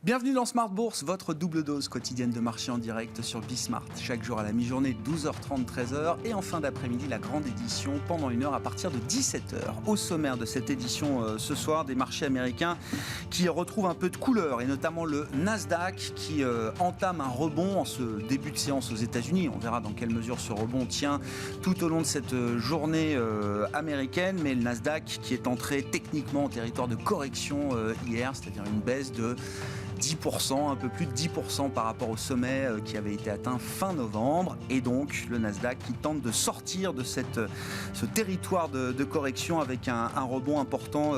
Bienvenue dans Smart Bourse, votre double dose quotidienne de marché en direct sur Bismart. Chaque jour à la mi-journée, 12h30, 13h. Et en fin d'après-midi, la grande édition pendant une heure à partir de 17h. Au sommaire de cette édition ce soir, des marchés américains qui retrouvent un peu de couleur. Et notamment le Nasdaq qui entame un rebond en ce début de séance aux États-Unis. On verra dans quelle mesure ce rebond tient tout au long de cette journée américaine. Mais le Nasdaq qui est entré techniquement en territoire de correction hier, c'est-à-dire une baisse de 10%, un peu plus de 10% par rapport au sommet qui avait été atteint fin novembre. Et donc le Nasdaq qui tente de sortir de ce territoire de correction avec un rebond important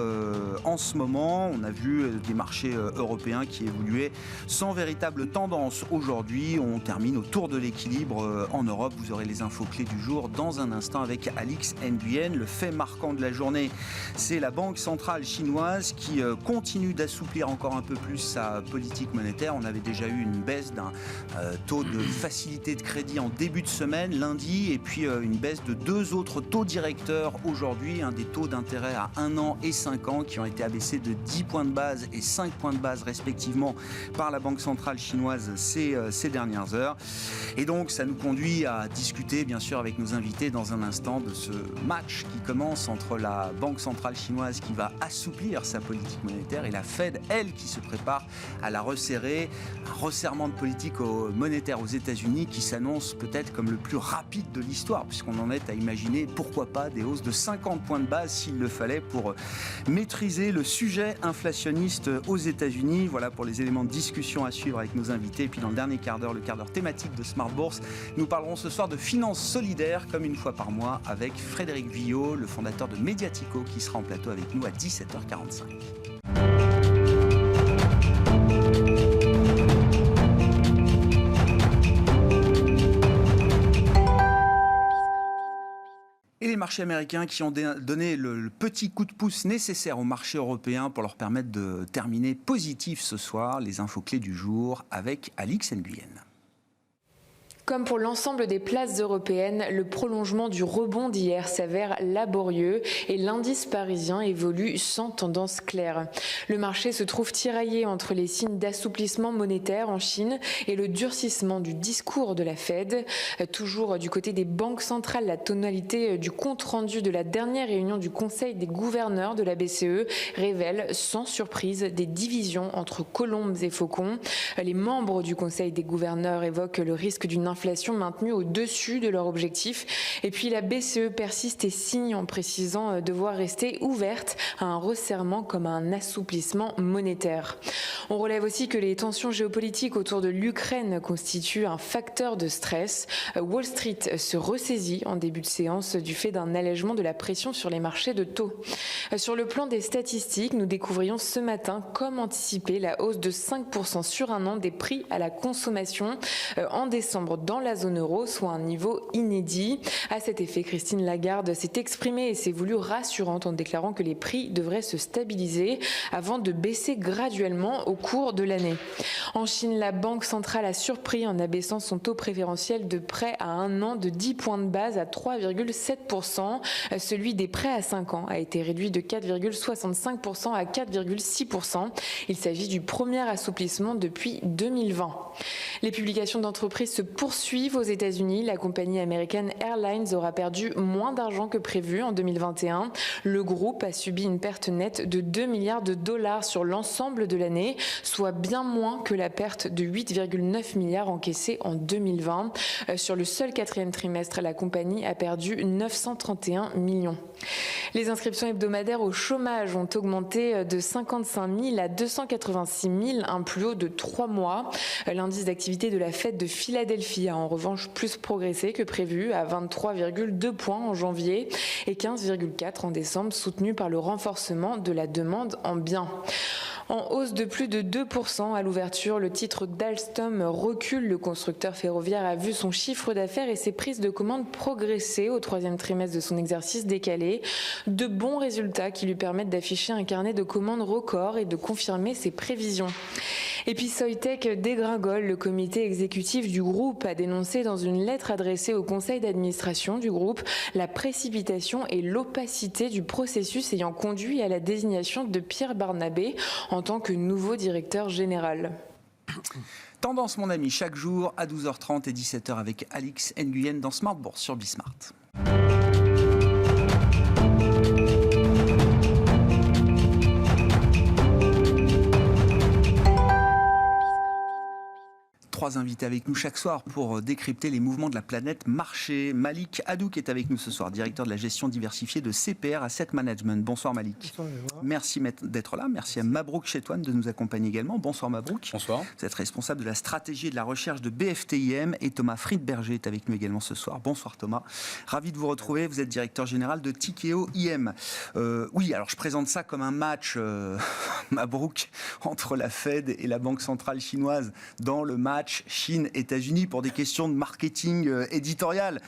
en ce moment. On a vu des marchés européens qui évoluaient sans véritable tendance aujourd'hui. On termine autour de l'équilibre en Europe. Vous aurez les infos clés du jour dans un instant avec Alix Nguyen. Le fait marquant de la journée, c'est la Banque centrale chinoise qui continue d'assouplir encore un peu plus sa politique monétaire. On avait déjà eu une baisse d'un taux de facilité de crédit en début de semaine, lundi, et puis une baisse de deux autres taux directeurs aujourd'hui, des taux d'intérêt à 1 an et 5 ans qui ont été abaissés de 10 points de base et 5 points de base respectivement par la Banque centrale chinoise ces dernières heures. Et donc ça nous conduit à discuter bien sûr avec nos invités dans un instant de ce match qui commence entre la Banque centrale chinoise qui va assouplir sa politique monétaire et la Fed, elle, qui se prépare à la resserrer, un resserrement de politique monétaire aux États-Unis qui s'annonce peut-être comme le plus rapide de l'histoire, puisqu'on en est à imaginer, pourquoi pas, des hausses de 50 points de base s'il le fallait pour maîtriser le sujet inflationniste aux États-Unis. Voilà pour les éléments de discussion à suivre avec nos invités. Et puis dans le dernier quart d'heure, le quart d'heure thématique de Smart Bourse, nous parlerons ce soir de finances solidaires, comme une fois par mois, avec Frédéric Villot, le fondateur de Mediatico, qui sera en plateau avec nous à 17h45. Et les marchés américains qui ont donné le petit coup de pouce nécessaire aux marchés européens pour leur permettre de terminer positif ce soir. Les infos clés du jour avec Alix Nguyen. Comme pour l'ensemble des places européennes, le prolongement du rebond d'hier s'avère laborieux et l'indice parisien évolue sans tendance claire. Le marché se trouve tiraillé entre les signes d'assouplissement monétaire en Chine et le durcissement du discours de la Fed. Toujours du côté des banques centrales, la tonalité du compte-rendu de la dernière réunion du Conseil des gouverneurs de la BCE révèle sans surprise des divisions entre colombes et faucons. Les membres du Conseil des gouverneurs évoquent le risque d'une inflation maintenue au-dessus de leur objectif. Et puis la BCE persiste et signe en précisant devoir rester ouverte à un resserrement comme à un assouplissement monétaire. On relève aussi que les tensions géopolitiques autour de l'Ukraine constituent un facteur de stress. Wall Street se ressaisit en début de séance du fait d'un allègement de la pression sur les marchés de taux. Sur le plan des statistiques, nous découvrions ce matin, comme anticipé, la hausse de 5% sur un an des prix à la consommation en décembre dans la zone euro, soit un niveau inédit. À cet effet, Christine Lagarde s'est exprimée et s'est voulue rassurante en déclarant que les prix devraient se stabiliser avant de baisser graduellement au cours de l'année. En Chine, la Banque centrale a surpris en abaissant son taux préférentiel de prêt à 1 an de 10 points de base à 3,7%. Celui des prêts à 5 ans a été réduit de 4,65% à 4,6%. Il s'agit du premier assouplissement depuis 2020. Les publications d'entreprises se poursuivent aux États-Unis. La compagnie américaine Airlines aura perdu moins d'argent que prévu en 2021. Le groupe a subi une perte nette de 2 milliards de dollars sur l'ensemble de l'année, soit bien moins que la perte de 8,9 milliards encaissée en 2020. Sur le seul quatrième trimestre, la compagnie a perdu 931 millions. Les inscriptions hebdomadaires au chômage ont augmenté de 55 000 à 286 000, un plus haut de 3 mois. L'indice d'activité de la Fed de Philadelphie a en revanche plus progressé que prévu à 23,2 points en janvier et 15,4 en décembre, soutenu par le renforcement de la demande en biens. En hausse de plus de 2% à l'ouverture, le titre d'Alstom recule. Le constructeur ferroviaire a vu son chiffre d'affaires et ses prises de commandes progresser au troisième trimestre de son exercice décalé. De bons résultats qui lui permettent d'afficher un carnet de commandes record et de confirmer ses prévisions. Et puis Soitec dégringole. Le comité exécutif du groupe a dénoncé dans une lettre adressée au conseil d'administration du groupe la précipitation et l'opacité du processus ayant conduit à la désignation de Pierre Barnabé en tant que nouveau directeur général. Tendance, mon ami, chaque jour à 12h30 et 17h avec Alix Nguyen dans Smart Bourse sur Bismart. Trois invités avec nous chaque soir pour décrypter les mouvements de la planète marché. Malik Hadouk est avec nous ce soir, directeur de la gestion diversifiée de CPR Asset Management. Bonsoir Malik. Bonsoir. Merci d'être là. Merci à Mabrouk Chetouane de nous accompagner également. Bonsoir Mabrouk. Bonsoir. Vous êtes responsable de la stratégie et de la recherche de BFTIM et Thomas Friedberger est avec nous également ce soir. Bonsoir Thomas. Ravi de vous retrouver. Vous êtes directeur général de Tikeo IM. Oui, alors je présente ça comme un match Mabrouk entre la Fed et la Banque centrale chinoise dans le match Chine-États-Unis pour des questions de marketing éditorial.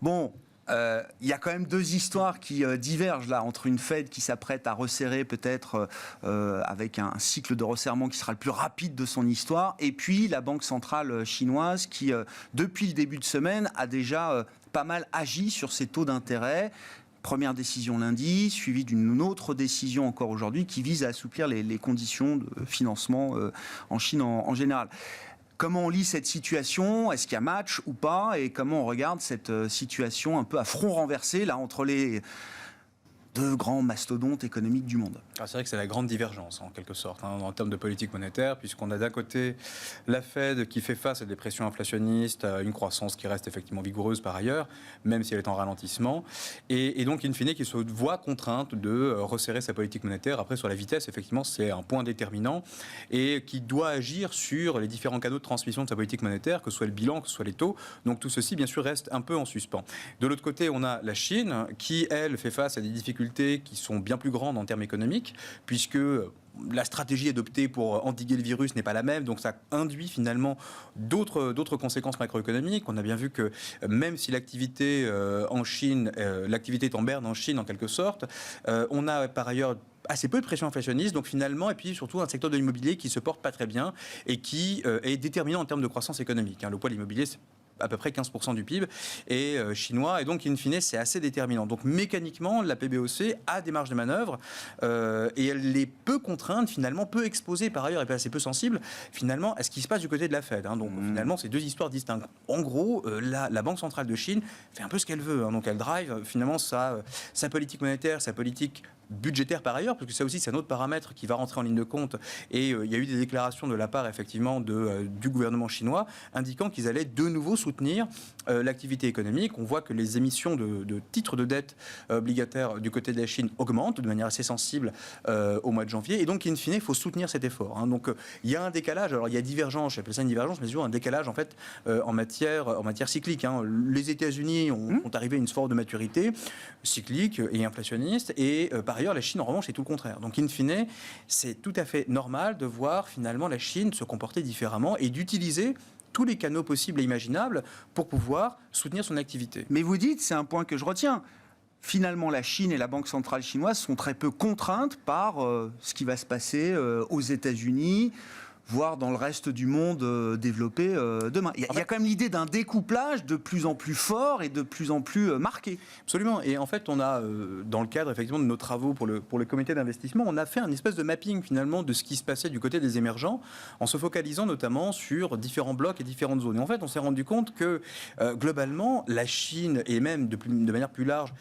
Bon, il y a quand même deux histoires qui divergent là, entre une Fed qui s'apprête à resserrer peut-être avec un cycle de resserrement qui sera le plus rapide de son histoire, et puis la Banque centrale chinoise qui, depuis le début de semaine, a déjà pas mal agi sur ses taux d'intérêt. Première décision lundi, suivie d'une autre décision encore aujourd'hui qui vise à assouplir les conditions de financement en Chine en général. Comment on lit cette situation? Est-ce qu'il y a match ou pas? Et comment on regarde cette situation un peu à front renversé là, entre les deux grands mastodontes économiques du monde? C'est vrai que c'est la grande divergence, en quelque sorte, en termes de politique monétaire, puisqu'on a d'un côté la Fed qui fait face à des pressions inflationnistes, à une croissance qui reste effectivement vigoureuse par ailleurs, même si elle est en ralentissement, et donc, in fine, qui se voit contrainte de resserrer sa politique monétaire. Après, sur la vitesse, effectivement, c'est un point déterminant, et qui doit agir sur les différents canaux de transmission de sa politique monétaire, que ce soit le bilan, que ce soit les taux. Donc tout ceci, bien sûr, reste un peu en suspens. De l'autre côté, on a la Chine, qui, elle, fait face à des difficultés qui sont bien plus grandes en termes économiques, puisque la stratégie adoptée pour endiguer le virus n'est pas la même, donc ça induit finalement d'autres conséquences macroéconomiques. On a bien vu que même si l'activité en Chine, l'activité est en berne en Chine en quelque sorte, on a par ailleurs assez peu de pression inflationniste, donc finalement, et puis surtout un secteur de l'immobilier qui se porte pas très bien et qui est déterminant en termes de croissance économique. Le poids de l'immobilier, c'est à peu près 15% du PIB et chinois, et donc in fine c'est assez déterminant. Donc mécaniquement la PBOC a des marges de manœuvre et elle est peu contrainte, finalement peu exposée par ailleurs et assez peu sensible finalement à ce qui se passe du côté de la Fed. Donc finalement c'est deux histoires distinctes. En gros la Banque centrale de Chine fait un peu ce qu'elle veut, donc elle drive finalement sa politique monétaire, sa politique budgétaire par ailleurs, parce que ça aussi c'est un autre paramètre qui va rentrer en ligne de compte, et il y a eu des déclarations de la part effectivement du gouvernement chinois indiquant qu'ils allaient de nouveau soutenir l'activité économique. On voit que les émissions de titres de dette obligataires du côté de la Chine augmentent de manière assez sensible au mois de janvier, et donc in fine il faut soutenir cet effort. Donc il y a un décalage, alors il y a divergence, j'appelle ça une divergence, mais toujours un décalage en fait en matière cyclique. Les États-Unis ont arrivé à une forme de maturité cyclique et inflationniste, et par ailleurs la Chine en revanche est tout le contraire. Donc in fine c'est tout à fait normal de voir finalement la Chine se comporter différemment et d'utiliser tous les canaux possibles et imaginables pour pouvoir soutenir son activité. Mais vous dites, c'est un point que je retiens, finalement la Chine et la Banque centrale chinoise sont très peu contraintes par ce qui va se passer aux États-Unis, voire dans le reste du monde développé demain. Il y a quand même l'idée d'un découplage de plus en plus fort et de plus en plus marqué. Absolument. Et en fait, on a, dans le cadre effectivement de nos travaux pour le comité d'investissement, on a fait un espèce de mapping finalement de ce qui se passait du côté des émergents, en se focalisant notamment sur différents blocs et différentes zones. Et en fait, on s'est rendu compte que globalement, la Chine et même de manière plus large,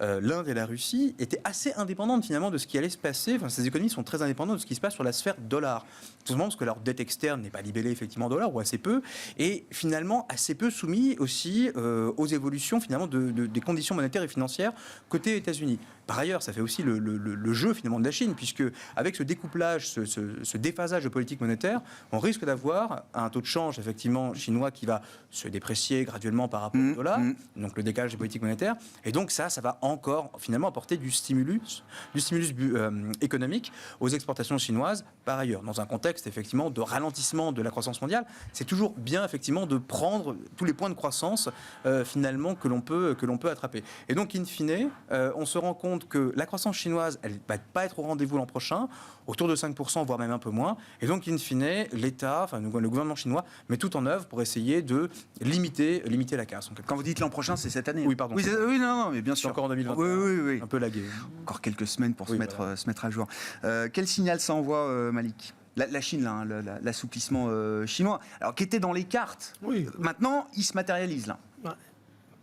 l'Inde et la Russie étaient assez indépendantes finalement de ce qui allait se passer. Enfin, ces économies sont très indépendantes de ce qui se passe sur la sphère dollar. Tout simplement parce que leur dette externe n'est pas libellée effectivement en dollars, ou assez peu, et finalement assez peu soumis aussi aux évolutions finalement des conditions monétaires et financières côté États-Unis. Par ailleurs, ça fait aussi le jeu finalement de la Chine, puisque avec ce découplage, ce déphasage de politique monétaire, on risque d'avoir un taux de change effectivement chinois qui va se déprécier graduellement par rapport au dollar, donc le décalage des politiques monétaires, et donc ça va encore finalement apporter du stimulus économique aux exportations chinoises par ailleurs. Dans un contexte effectivement de ralentissement de la croissance mondiale, c'est toujours bien effectivement de prendre tous les points de croissance finalement que l'on peut attraper. Et donc in fine, on se rend compte que la croissance chinoise, elle ne va pas être au rendez-vous l'an prochain, autour de 5%, voire même un peu moins. Et donc in fine, l'État, le gouvernement chinois met tout en œuvre pour essayer de limiter la casse. Quand vous dites l'an prochain, c'est cette année. Oui, pardon. Oui, non, mais bien sûr. Encore en 2021. Oui. Un peu lagué. Encore quelques semaines pour se mettre à jour. Quel signal ça envoie, Malik ? La Chine, là, l'assouplissement chinois, alors qui était dans les cartes. Oui. Maintenant, il se matérialise là.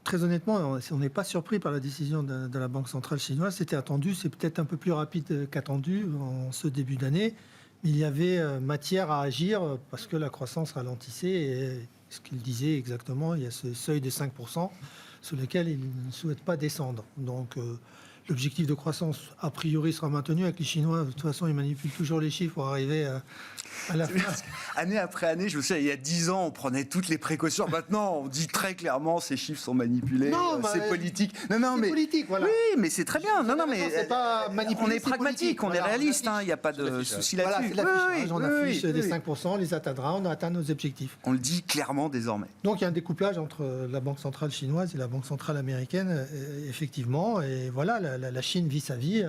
Très honnêtement, on n'est pas surpris par la décision de la Banque centrale chinoise. C'était attendu, c'est peut-être un peu plus rapide qu'attendu en ce début d'année. Mais il y avait matière à agir parce que la croissance ralentissait. Et ce qu'il disait exactement, il y a ce seuil de 5% sur lequel il ne souhaite pas descendre. Donc l'objectif de croissance, a priori, sera maintenu. Avec les Chinois, de toute façon, ils manipulent toujours les chiffres pour arriver à la fin. Année après année, je me souviens, il y a 10 ans, on prenait toutes les précautions. Maintenant, on dit très clairement, ces chiffres sont manipulés, c'est politique. Non, c'est mais politique, voilà. Oui, mais c'est très bien. Non, mais c'est pas manipulé, on est c'est pragmatique, politique. on est Voilà, réaliste. Il n'y a pas de souci Voilà, là-dessus. c'est l'affichage. On affiche des oui. 5%, on les atteindra, on a atteint nos objectifs. On le dit clairement désormais. Donc il y a un découplage entre la Banque centrale chinoise et la Banque centrale américaine, effectivement. Et voilà, la Chine vit sa vie,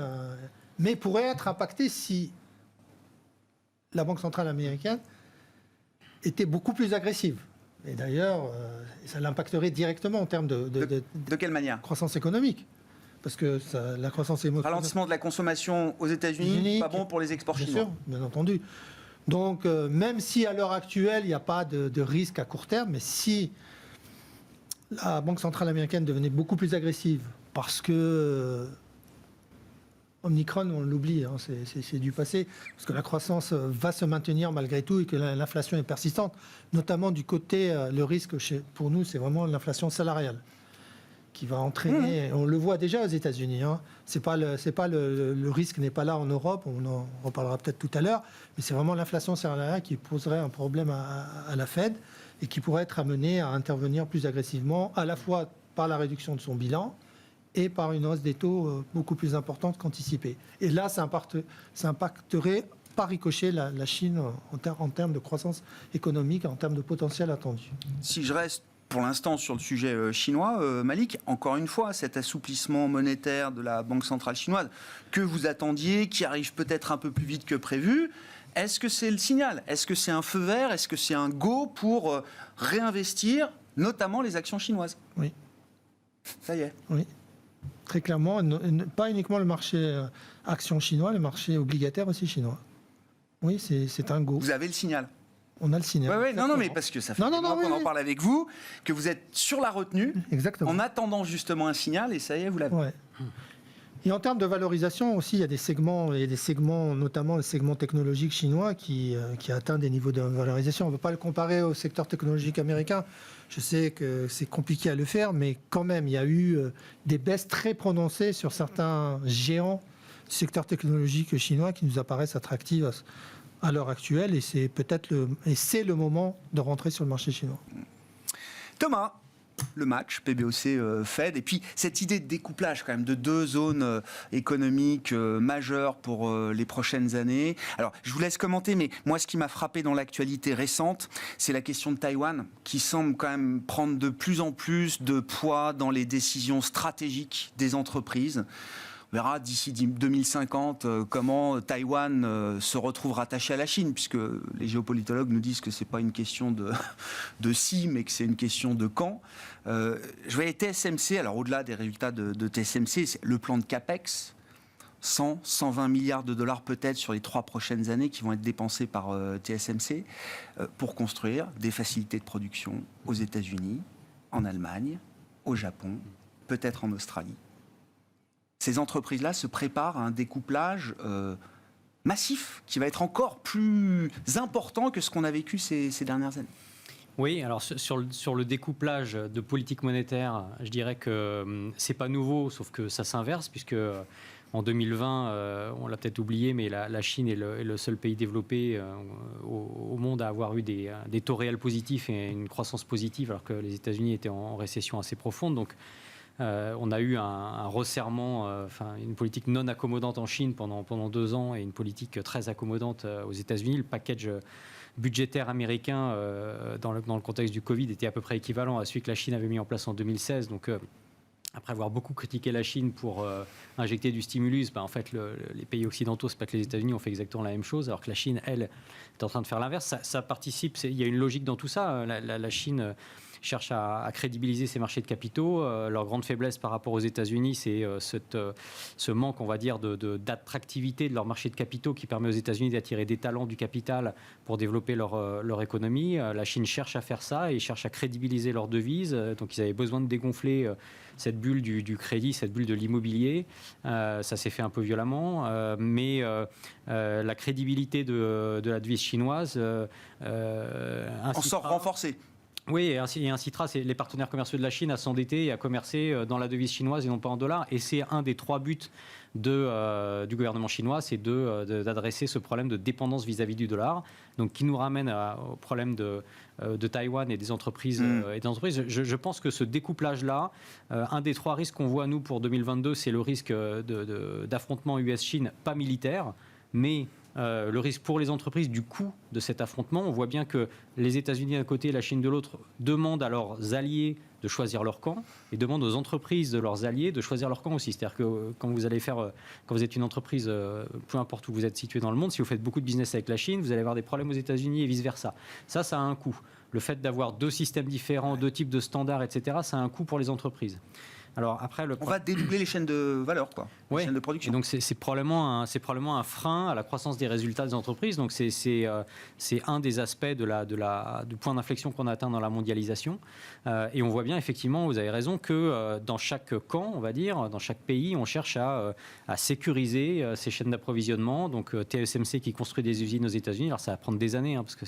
mais pourrait être impactée si la Banque centrale américaine était beaucoup plus agressive. Et d'ailleurs, ça l'impacterait directement en termes de quelle manière ? croissance économique. Parce que la croissance économique... Ralentissement de la consommation aux États-Unis, pas bon pour les exports bien chinois. sûr, bien entendu. Donc, même si à l'heure actuelle, il n'y a pas de risque à court terme, mais si la Banque centrale américaine devenait beaucoup plus agressive, parce que Omicron, on l'oublie, hein, c'est du passé, parce que la croissance va se maintenir malgré tout et que l'inflation est persistante, notamment du côté, le risque pour nous, c'est vraiment l'inflation salariale qui va entraîner, on le voit déjà aux États-Unis, hein, le risque n'est pas là en Europe, on en reparlera peut-être tout à l'heure, mais c'est vraiment l'inflation salariale qui poserait un problème à la Fed et qui pourrait être amenée à intervenir plus agressivement, à la fois par la réduction de son bilan et par une hausse des taux beaucoup plus importante qu'anticipée. Et là, ça impacterait par ricochet la Chine en termes de croissance économique, en termes de potentiel attendu. Si je reste pour l'instant sur le sujet chinois, Malik, encore une fois, cet assouplissement monétaire de la Banque centrale chinoise que vous attendiez, qui arrive peut-être un peu plus vite que prévu, est-ce que c'est le signal ? Est-ce que c'est un feu vert ? Est-ce que c'est un go pour réinvestir, notamment les actions chinoises ? Oui. Ça y est. Oui. Très clairement, pas uniquement le marché action chinois, le marché obligataire aussi chinois. Oui, c'est un go. Vous avez le signal ? On a le signal. Oui, non, mais parce que ça fait des mois qu'on en parle avec vous, que vous êtes sur la retenue, exactement, en attendant justement un signal, et ça y est, vous l'avez. Ouais. Et en termes de valorisation aussi, il y a des segments, notamment le segment technologique chinois qui a atteint des niveaux de valorisation. On ne peut pas le comparer au secteur technologique américain. Je sais que c'est compliqué à le faire, mais quand même, il y a eu des baisses très prononcées sur certains géants du secteur technologique chinois qui nous apparaissent attractifs à l'heure actuelle, et c'est le moment de rentrer sur le marché chinois. Thomas, le match PBOC Fed, et puis cette idée de découplage quand même de deux zones économiques majeures pour les prochaines années. Alors, je vous laisse commenter, mais moi, ce qui m'a frappé dans l'actualité récente, c'est la question de Taïwan, qui semble quand même prendre de plus en plus de poids dans les décisions stratégiques des entreprises. On verra d'ici 2050 comment Taïwan se retrouve rattaché à la Chine, puisque les géopolitologues nous disent que ce n'est pas une question de si, mais que c'est une question de quand. Je voyais TSMC, alors au-delà des résultats de TSMC, c'est le plan de CAPEX, 120 milliards de dollars peut-être sur les 3 prochaines années qui vont être dépensés par TSMC pour construire des facilités de production aux États-Unis, en Allemagne, au Japon, peut-être en Australie. Ces entreprises-là se préparent à un découplage massif qui va être encore plus important que ce qu'on a vécu ces dernières années. Oui, alors sur le découplage de politique monétaire, je dirais que c'est pas nouveau, sauf que ça s'inverse, puisque en 2020, on l'a peut-être oublié, mais la Chine est le seul pays développé au monde à avoir eu des taux réels positifs et une croissance positive, alors que les États-Unis étaient en récession assez profonde. Donc, on a eu un resserrement, une politique non accommodante en Chine pendant 2 ans et une politique très accommodante aux États-Unis. Le package budgétaire américain dans le contexte du Covid était à peu près équivalent à celui que la Chine avait mis en place en 2016. Donc, après avoir beaucoup critiqué la Chine pour injecter du stimulus, en fait, les pays occidentaux, c'est pas que les États-Unis ont fait exactement la même chose, alors que la Chine, elle, est en train de faire l'inverse. Ça participe, il y a une logique dans tout ça. La Chine cherche à crédibiliser ses marchés de capitaux. Leur grande faiblesse par rapport aux États-Unis, c'est ce manque, on va dire, d'attractivité de leur marché de capitaux qui permet aux États-Unis d'attirer des talents du capital pour développer leur économie. La Chine cherche à faire ça et cherche à crédibiliser leur devise. Donc, ils avaient besoin de dégonfler cette bulle du crédit, cette bulle de l'immobilier. Ça s'est fait un peu violemment, mais la crédibilité de la devise chinoise en sort renforcée. Oui, et incitera les partenaires commerciaux de la Chine à s'endetter et à commercer dans la devise chinoise et non pas en dollars. Et c'est un des 3 buts du gouvernement chinois, c'est d'adresser ce problème de dépendance vis-à-vis du dollar, donc qui nous ramène au problème de Taïwan et des entreprises. Je pense que ce découplage-là, un des 3 risques qu'on voit, nous, pour 2022, c'est le risque d'affrontement US-Chine, pas militaire, mais le risque pour les entreprises du coût de cet affrontement. On voit bien que les États-Unis d'un côté et la Chine de l'autre demandent à leurs alliés de choisir leur camp et demandent aux entreprises de leurs alliés de choisir leur camp aussi. C'est-à-dire que quand vous êtes une entreprise, peu importe où vous êtes situé dans le monde, si vous faites beaucoup de business avec la Chine, vous allez avoir des problèmes aux États-Unis et vice-versa. Ça a un coût. Le fait d'avoir 2 systèmes différents, 2 types de standards, etc., ça a un coût pour les entreprises. Alors après, on va dédoubler les chaînes de valeur, quoi. Les chaînes de production. Et donc c'est probablement un frein à la croissance des résultats des entreprises. Donc c'est un des aspects du point d'inflexion qu'on a atteint dans la mondialisation. Et on voit bien effectivement, vous avez raison, que dans chaque camp, on va dire, dans chaque pays, on cherche à sécuriser ces chaînes d'approvisionnement. Donc TSMC qui construit des usines aux États-Unis. Alors ça va prendre des années, parce que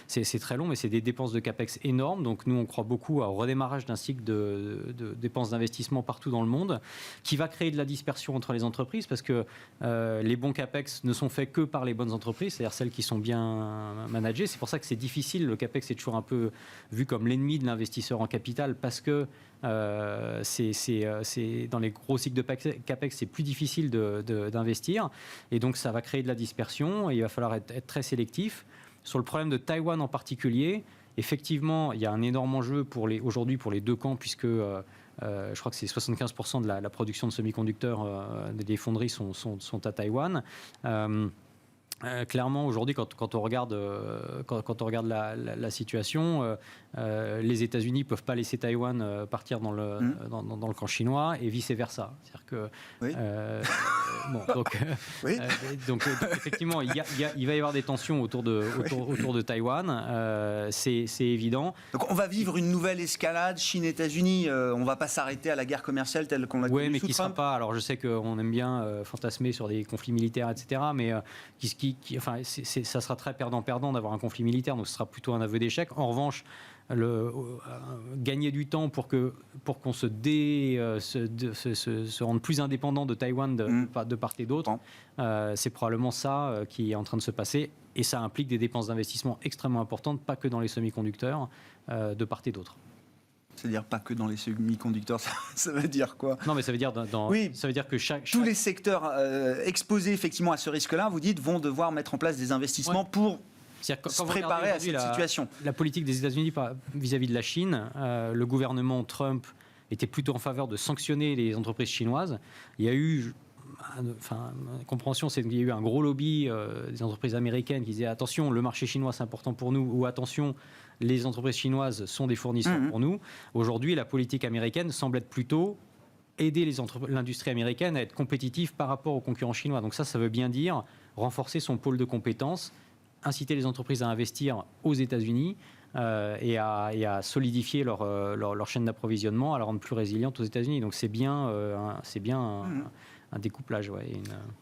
c'est très long, mais c'est des dépenses de capex énormes. Donc nous on croit beaucoup au redémarrage d'un cycle de dépenses d'investissement partout dans le monde, qui va créer de la dispersion entre les entreprises, parce que les bons capex ne sont faits que par les bonnes entreprises, c'est-à-dire celles qui sont bien managées. C'est pour ça que c'est difficile. Le capex est toujours un peu vu comme l'ennemi de l'investisseur en capital, parce que c'est dans les gros cycles de capex, c'est plus difficile d'investir, et donc ça va créer de la dispersion, et il va falloir être très sélectif. Sur le problème de Taïwan en particulier, effectivement, il y a un énorme enjeu aujourd'hui pour les 2 camps, puisque je crois que c'est 75% de la production de semi-conducteurs des fonderies sont à Taïwan. Clairement, aujourd'hui, quand on regarde la situation, les États-Unis ne peuvent pas laisser Taïwan partir dans le camp chinois et vice-versa. C'est-à-dire que, oui. Donc effectivement, il va y avoir des tensions autour de Taïwan, c'est évident. Donc on va vivre une nouvelle escalade Chine-États-Unis. On ne va pas s'arrêter à la guerre commerciale telle qu'on l'a connue mais sous qui ne Trump. sera pas. Alors je sais qu'on aime bien fantasmer sur des conflits militaires, etc. Mais ça sera très perdant-perdant d'avoir un conflit militaire. Donc ce sera plutôt un aveu d'échec. En revanche, gagner du temps pour qu'on se rende plus indépendant de Taïwan de part et d'autre, c'est probablement ça qui est en train de se passer, et ça implique des dépenses d'investissement extrêmement importantes, pas que dans les semi-conducteurs, de part et d'autre. C'est-à-dire pas que dans les semi-conducteurs, ça veut dire quoi? Non, mais ça veut dire ça veut dire que tous les secteurs exposés effectivement à ce risque-là, vous dites, vont devoir mettre en place des investissements pour se préparer à cette situation. La politique des États-Unis vis-à-vis de la Chine, le gouvernement Trump était plutôt en faveur de sanctionner les entreprises chinoises. Il y a eu compréhension, c'est qu'il y a eu un gros lobby des entreprises américaines qui disaient attention, le marché chinois c'est important pour nous, ou attention, les entreprises chinoises sont des fournisseurs pour nous. Aujourd'hui, la politique américaine semble être plutôt aider l'industrie américaine à être compétitive par rapport aux concurrents chinois. Donc ça veut bien dire renforcer son pôle de compétences, inciter les entreprises à investir aux États-Unis et à solidifier leur chaîne d'approvisionnement, à la rendre plus résiliente aux États-Unis. Donc c'est bien un découplage. Ouais,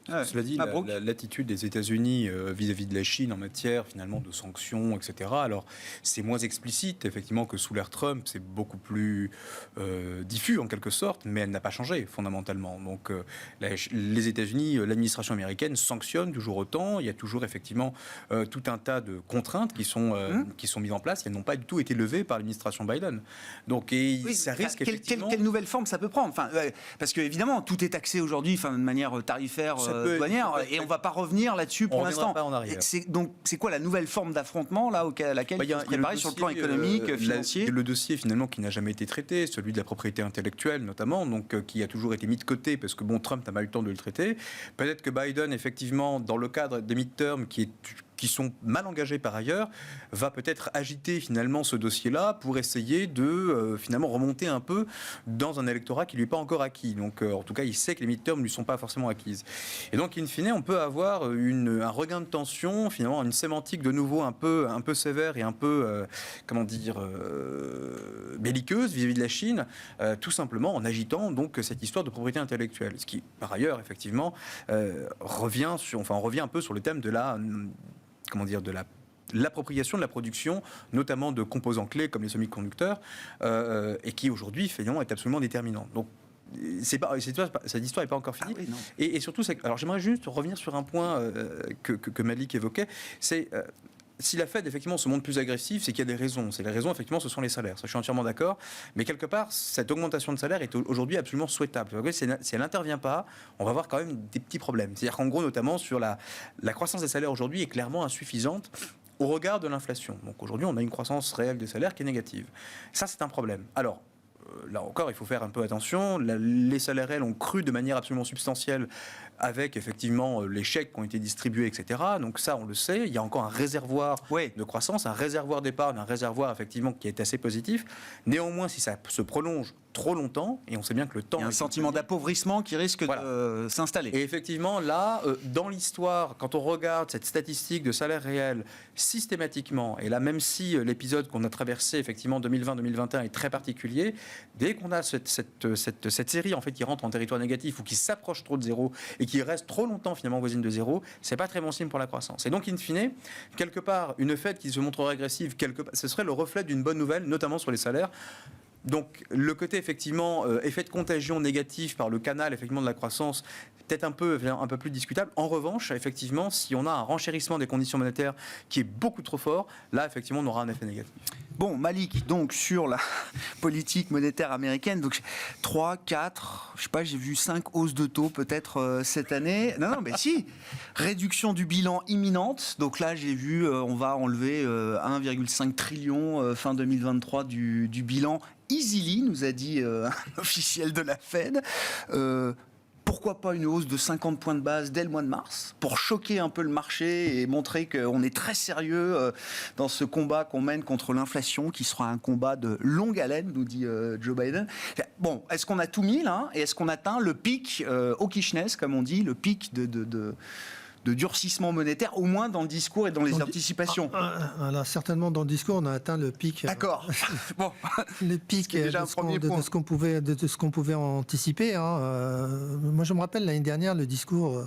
Cela dit, l'attitude des États-Unis vis-à-vis de la Chine en matière finalement de sanctions, etc. Alors, c'est moins explicite effectivement que sous l'ère Trump, c'est beaucoup plus diffus en quelque sorte, mais elle n'a pas changé fondamentalement. Donc, les États-Unis, l'administration américaine sanctionne toujours autant. Il y a toujours effectivement tout un tas de contraintes qui sont mises en place. Elles n'ont pas du tout été levées par l'administration Biden. Donc, ça risque effectivement. Quelle nouvelle forme ça peut prendre, enfin, parce que évidemment tout est taxé aujourd'hui, de manière tarifaire, douanière, et on ne va pas revenir là-dessus pour l'instant. Donc c'est quoi la nouvelle forme d'affrontement là à laquelle il faut se préparer sur le plan économique, financier? Le dossier finalement qui n'a jamais été traité, celui de la propriété intellectuelle notamment, donc qui a toujours été mis de côté parce que Trump n'a pas eu le temps de le traiter. Peut-être que Biden effectivement dans le cadre des midterms qui sont mal engagés par ailleurs, va peut-être agiter finalement ce dossier-là pour essayer de finalement remonter un peu dans un électorat qui ne lui est pas encore acquis. Donc en tout cas, il sait que les midterms ne lui sont pas forcément acquises. Et donc, in fine, on peut avoir un regain de tension, finalement, une sémantique de nouveau un peu sévère et un peu, belliqueuse vis-à-vis de la Chine, tout simplement en agitant donc cette histoire de propriété intellectuelle. Ce qui, par ailleurs, effectivement, on revient un peu sur le thème de l'appropriation de la production, notamment de composants clés comme les semi-conducteurs, et qui aujourd'hui, finalement, est absolument déterminante. Donc, cette histoire n'est pas encore finie. Et surtout, alors j'aimerais juste revenir sur un point que Malik évoquait, c'est si la Fed effectivement se montre plus agressive, c'est qu'il y a des raisons. Les raisons, effectivement, ce sont les salaires. Ça, je suis entièrement d'accord. Mais quelque part, cette augmentation de salaire est aujourd'hui absolument souhaitable. Si elle n'intervient pas, on va avoir quand même des petits problèmes. C'est-à-dire qu'en gros, notamment sur la croissance des salaires aujourd'hui est clairement insuffisante au regard de l'inflation. Donc aujourd'hui, on a une croissance réelle des salaires qui est négative. Ça, c'est un problème. Alors, là encore, il faut faire un peu attention. Les salaires réels ont cru de manière absolument substantielle avec effectivement les chèques qui ont été distribués, etc. Donc ça, on le sait. Il y a encore un réservoir de croissance, un réservoir d'épargne, un réservoir effectivement qui est assez positif. Néanmoins, si ça se prolonge trop longtemps, et on sait bien que le temps... Il y a un sentiment d'appauvrissement qui risque de s'installer. Et effectivement, là, dans l'histoire, quand on regarde cette statistique de salaire réel systématiquement, et là, même si l'épisode qu'on a traversé, effectivement, 2020-2021 est très particulier, dès qu'on a cette série, en fait, qui rentre en territoire négatif ou qui s'approche trop de zéro et qui reste trop longtemps, finalement, voisine de zéro, c'est pas très bon signe pour la croissance. Et donc, in fine, quelque part, une Fed qui se montrerait agressive, ce serait le reflet d'une bonne nouvelle, notamment sur les salaires. Donc le côté effectivement effet de contagion négatif par le canal effectivement de la croissance peut-être un peu plus discutable. En revanche, effectivement, si on a un renchérissement des conditions monétaires qui est beaucoup trop fort, là effectivement on aura un effet négatif. Bon, Malik, donc sur la politique monétaire américaine, donc 3, 4, je sais pas, j'ai vu 5 hausses de taux peut-être cette année. Non, mais si, réduction du bilan imminente. Donc là, j'ai vu, on va enlever 1,5 trillion fin 2023 du bilan. Easily, nous a dit un officiel de la Fed. Pourquoi pas une hausse de 50 points de base dès le mois de mars pour choquer un peu le marché et montrer qu'on est très sérieux dans ce combat qu'on mène contre l'inflation qui sera un combat de longue haleine, nous dit Joe Biden. Bon, est-ce qu'on a tout mis là et est-ce qu'on atteint le pic hawkishness, comme on dit, le pic de durcissement monétaire, au moins dans le discours et dans les anticipations? Alors, certainement dans le discours, on a atteint le pic. D'accord. Bon. Le pic de ce qu'on pouvait anticiper. Moi, je me rappelle l'année dernière, le discours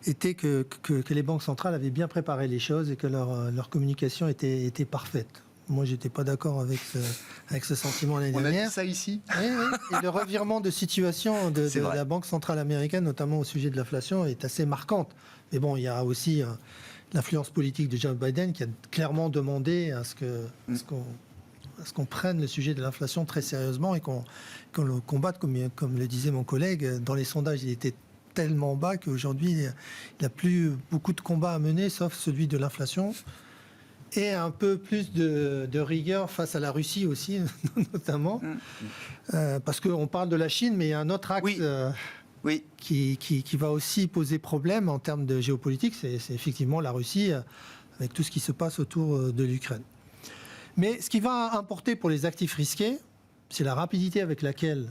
était que les banques centrales avaient bien préparé les choses et que leur communication était parfaite. Moi, je n'étais pas d'accord avec ce sentiment l'année dernière. On a dit ça ici. Oui. Et le revirement de situation de la Banque centrale américaine, notamment au sujet de l'inflation, est assez marquante. Mais bon, il y a aussi l'influence politique de Joe Biden qui a clairement demandé à ce qu'on prenne le sujet de l'inflation très sérieusement et qu'on le combatte, comme le disait mon collègue. Dans les sondages, il était tellement bas qu'aujourd'hui, il n'a plus beaucoup de combats à mener, sauf celui de l'inflation. Et un peu plus de rigueur face à la Russie aussi, notamment. Parce qu'on parle de la Chine, mais il y a un autre axe qui va aussi poser problème en termes de géopolitique, c'est effectivement la Russie, avec tout ce qui se passe autour de l'Ukraine. Mais ce qui va importer pour les actifs risqués, c'est la rapidité avec laquelle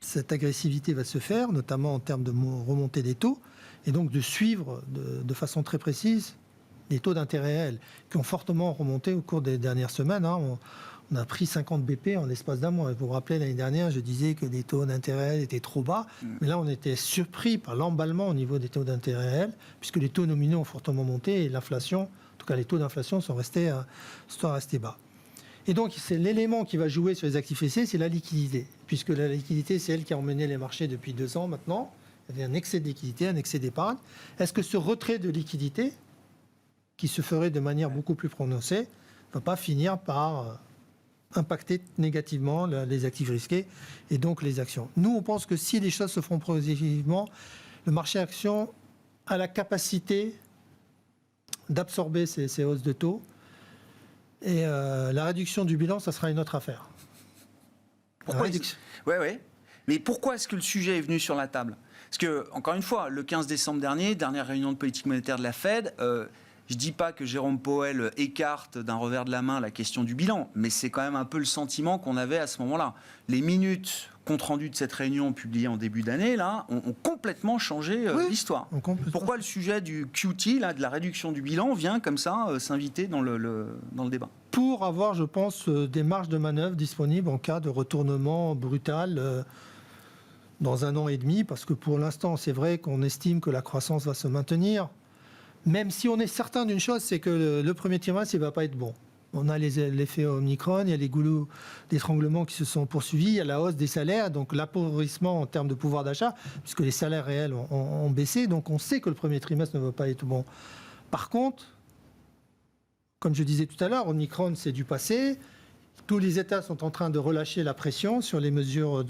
cette agressivité va se faire, notamment en termes de remontée des taux, et donc de suivre de façon très précise les taux d'intérêt réels qui ont fortement remonté au cours des dernières semaines. On a pris 50 BP en l'espace d'un mois. Vous vous rappelez, l'année dernière, je disais que les taux d'intérêt étaient trop bas. Mais là, on était surpris par l'emballement au niveau des taux d'intérêt réels, puisque les taux nominaux ont fortement monté et l'inflation, en tout cas les taux d'inflation, sont restés bas. Et donc, c'est l'élément qui va jouer sur les actifs risqués, c'est la liquidité. Puisque la liquidité, c'est elle qui a emmené les marchés depuis 2 ans maintenant. Il y avait un excès de liquidité, un excès d'épargne. Est-ce que ce retrait de liquidité, qui se ferait de manière beaucoup plus prononcée, ne va pas finir par impacter négativement les actifs risqués et donc les actions? Nous, on pense que si les choses se feront progressivement, le marché actions a la capacité d'absorber ces hausses de taux. Et la réduction du bilan, ça sera une autre affaire. Ouais. Mais pourquoi est-ce que le sujet est venu sur la table? Parce que, encore une fois, le 15 décembre dernier, dernière réunion de politique monétaire de la Fed, je ne dis pas que Jérôme Powell écarte d'un revers de la main la question du bilan, mais c'est quand même un peu le sentiment qu'on avait à ce moment-là. Les minutes compte rendu de cette réunion publiée en début d'année là, ont complètement changé l'histoire. Pourquoi le sujet du QT, là, de la réduction du bilan, vient comme ça s'inviter dans le débat? Pour avoir, je pense, des marges de manœuvre disponibles en cas de retournement brutal dans 1 an et demi, parce que pour l'instant, c'est vrai qu'on estime que la croissance va se maintenir, même si on est certain d'une chose, c'est que le premier trimestre, il ne va pas être bon. On a l'effet Omicron, il y a les goulots d'étranglement qui se sont poursuivis, il y a la hausse des salaires, donc l'appauvrissement en termes de pouvoir d'achat, puisque les salaires réels ont baissé, donc on sait que le premier trimestre ne va pas être bon. Par contre, comme je disais tout à l'heure, Omicron, c'est du passé. Tous les États sont en train de relâcher la pression sur les mesures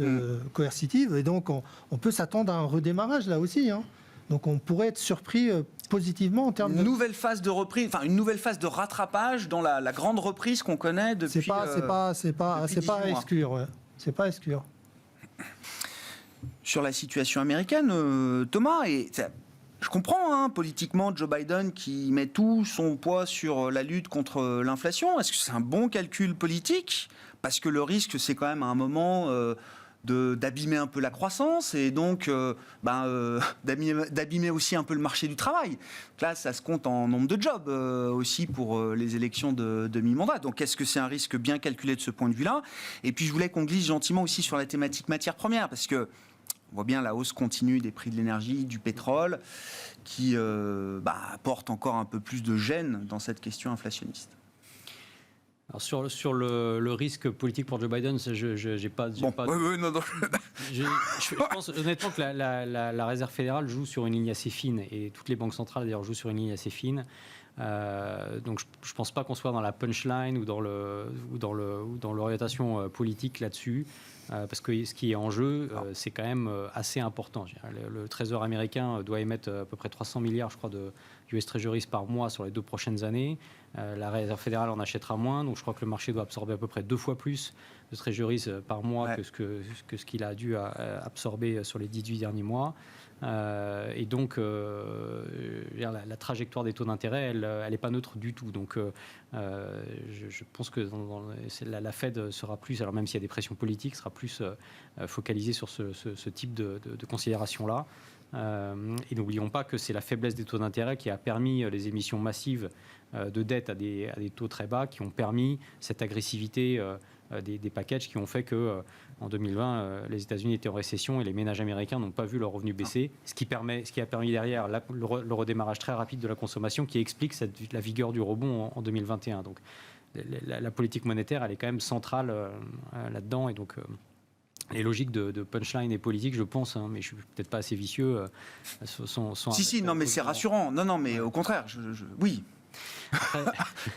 coercitives, et donc on peut s'attendre à un redémarrage là aussi. Donc on pourrait être surpris positivement en termes de... nouvelle phase de reprise, enfin une nouvelle phase de rattrapage dans la grande reprise qu'on connaît depuis. C'est pas à exclure. Ouais. C'est pas à exclure. Sur la situation américaine, Thomas, je comprends politiquement Joe Biden qui met tout son poids sur la lutte contre l'inflation. Est-ce que c'est un bon calcul politique? Parce que le risque, c'est quand même à un moment d'abîmer un peu la croissance et donc d'abîmer aussi un peu le marché du travail. Donc là, ça se compte en nombre de jobs aussi pour les élections de mi-mandat. Donc est-ce que c'est un risque bien calculé de ce point de vue-là? Et puis je voulais qu'on glisse gentiment aussi sur la thématique matières premières, parce que on voit bien la hausse continue des prix de l'énergie, du pétrole, qui apporte encore un peu plus de gêne dans cette question inflationniste. Alors sur le risque politique pour Joe Biden, je pense honnêtement que la Réserve fédérale joue sur une ligne assez fine, et toutes les banques centrales d'ailleurs jouent sur une ligne assez fine. Donc je ne pense pas qu'on soit dans la punchline ou dans l'orientation politique là-dessus, parce que ce qui est en jeu, c'est quand même assez important. Le Trésor américain doit émettre à peu près 300 milliards, je crois, de US Treasuries par mois sur les 2 prochaines années. La Réserve fédérale en achètera moins, donc je crois que le marché doit absorber à peu près 2 fois plus de Treasuries par mois que ce qu'il a dû absorber sur les 18 derniers mois. Et donc, la trajectoire des taux d'intérêt, elle n'est pas neutre du tout. Donc, je pense que la Fed sera plus, alors même s'il y a des pressions politiques, sera plus focalisée sur ce type de considération-là. Et n'oublions pas que c'est la faiblesse des taux d'intérêt qui a permis les émissions massives de dette à des taux très bas, qui ont permis cette agressivité des packages, qui ont fait que en 2020, les États-Unis étaient en récession et les ménages américains n'ont pas vu leurs revenus baisser, ce qui a permis derrière le redémarrage très rapide de la consommation, qui explique la vigueur du rebond en 2021. Donc la politique monétaire, elle est quand même centrale là-dedans, et donc les logiques de punchline et politique, je pense, mais je suis peut-être pas assez vicieux, sont non, mais c'est rassurant. Non, mais au contraire, oui.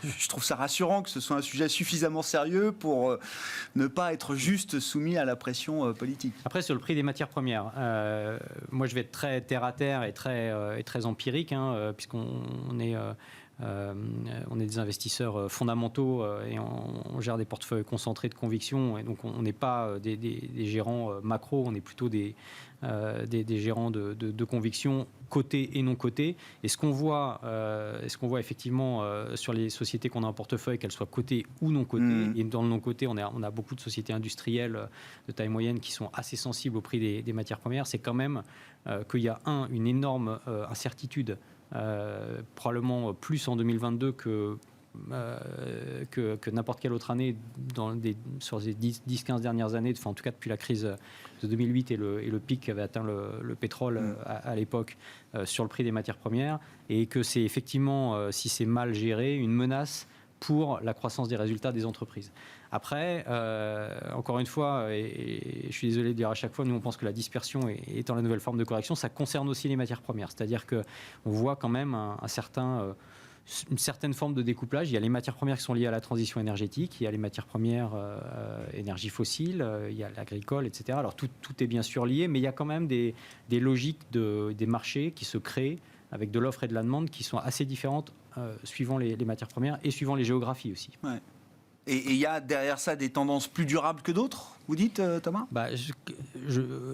Je trouve ça rassurant que ce soit un sujet suffisamment sérieux pour ne pas être juste soumis à la pression politique. Après, sur le prix des matières premières, moi je vais être très terre à terre et très empirique, puisqu'on est des investisseurs fondamentaux et on gère des portefeuilles concentrés de conviction, et donc on n'est pas des gérants macro, on est plutôt des gérants de conviction cotés et non cotés. Et ce qu'on voit effectivement sur les sociétés qu'on a en portefeuille, qu'elles soient cotées ou non cotées, et dans le non coté, on a beaucoup de sociétés industrielles de taille moyenne qui sont assez sensibles au prix des matières premières, c'est quand même qu'il y a une énorme incertitude, probablement plus en 2022 que que n'importe quelle autre année sur les 10-15 dernières années, enfin en tout cas depuis la crise de 2008 et le pic qu'avait atteint le pétrole à l'époque sur le prix des matières premières, et que c'est effectivement, si c'est mal géré, une menace pour la croissance des résultats des entreprises. Après, encore une fois, et je suis désolé de dire à chaque fois, nous on pense que la dispersion étant la nouvelle forme de correction, ça concerne aussi les matières premières. C'est-à-dire qu'on voit quand même une certaine forme de découplage. Il y a les matières premières qui sont liées à la transition énergétique, il y a les matières premières énergie fossile, il y a l'agricole, etc. Alors tout est bien sûr lié, mais il y a quand même des logiques des marchés qui se créent avec de l'offre et de la demande qui sont assez différentes suivant les matières premières et suivant les géographies aussi. Ouais. Et il y a derrière ça des tendances plus durables que d'autres, vous dites, Thomas ?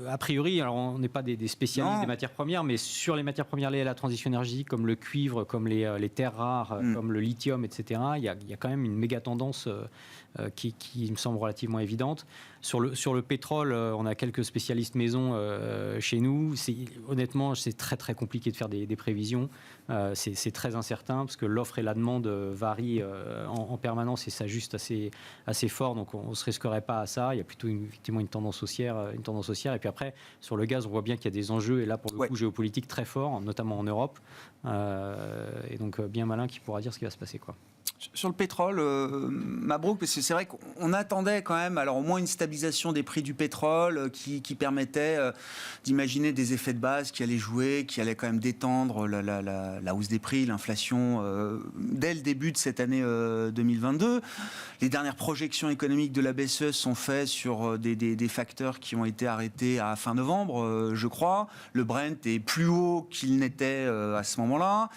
A priori, alors on n'est pas des spécialistes des matières premières, mais sur les matières premières liées à la transition énergétique, comme le cuivre, comme les terres rares, comme le lithium, etc., il y a quand même une méga tendance qui me semble relativement évidente. Sur le pétrole, on a quelques spécialistes maison chez nous. Honnêtement, c'est très très compliqué de faire des prévisions. C'est très incertain parce que l'offre et la demande varient en permanence et s'ajustent assez fort. Donc on ne se risquerait pas à ça. Il y a plutôt effectivement une tendance haussière. Et puis après, sur le gaz, on voit bien qu'il y a des enjeux, et là pour le coup géopolitiques très forts, notamment en Europe. Et donc bien malin qui pourra dire ce qui va se passer, quoi. Sur le pétrole, Mabrouk, parce que c'est vrai qu'on attendait quand même, alors au moins une stabilisation des prix du pétrole qui permettait d'imaginer des effets de base qui allaient jouer, qui allaient quand même détendre la hausse des prix, l'inflation dès le début de cette année 2022. Les dernières projections économiques de la BCE sont faites sur des facteurs qui ont été arrêtés à fin novembre, je crois. Le Brent est plus haut qu'il n'était à ce moment-là.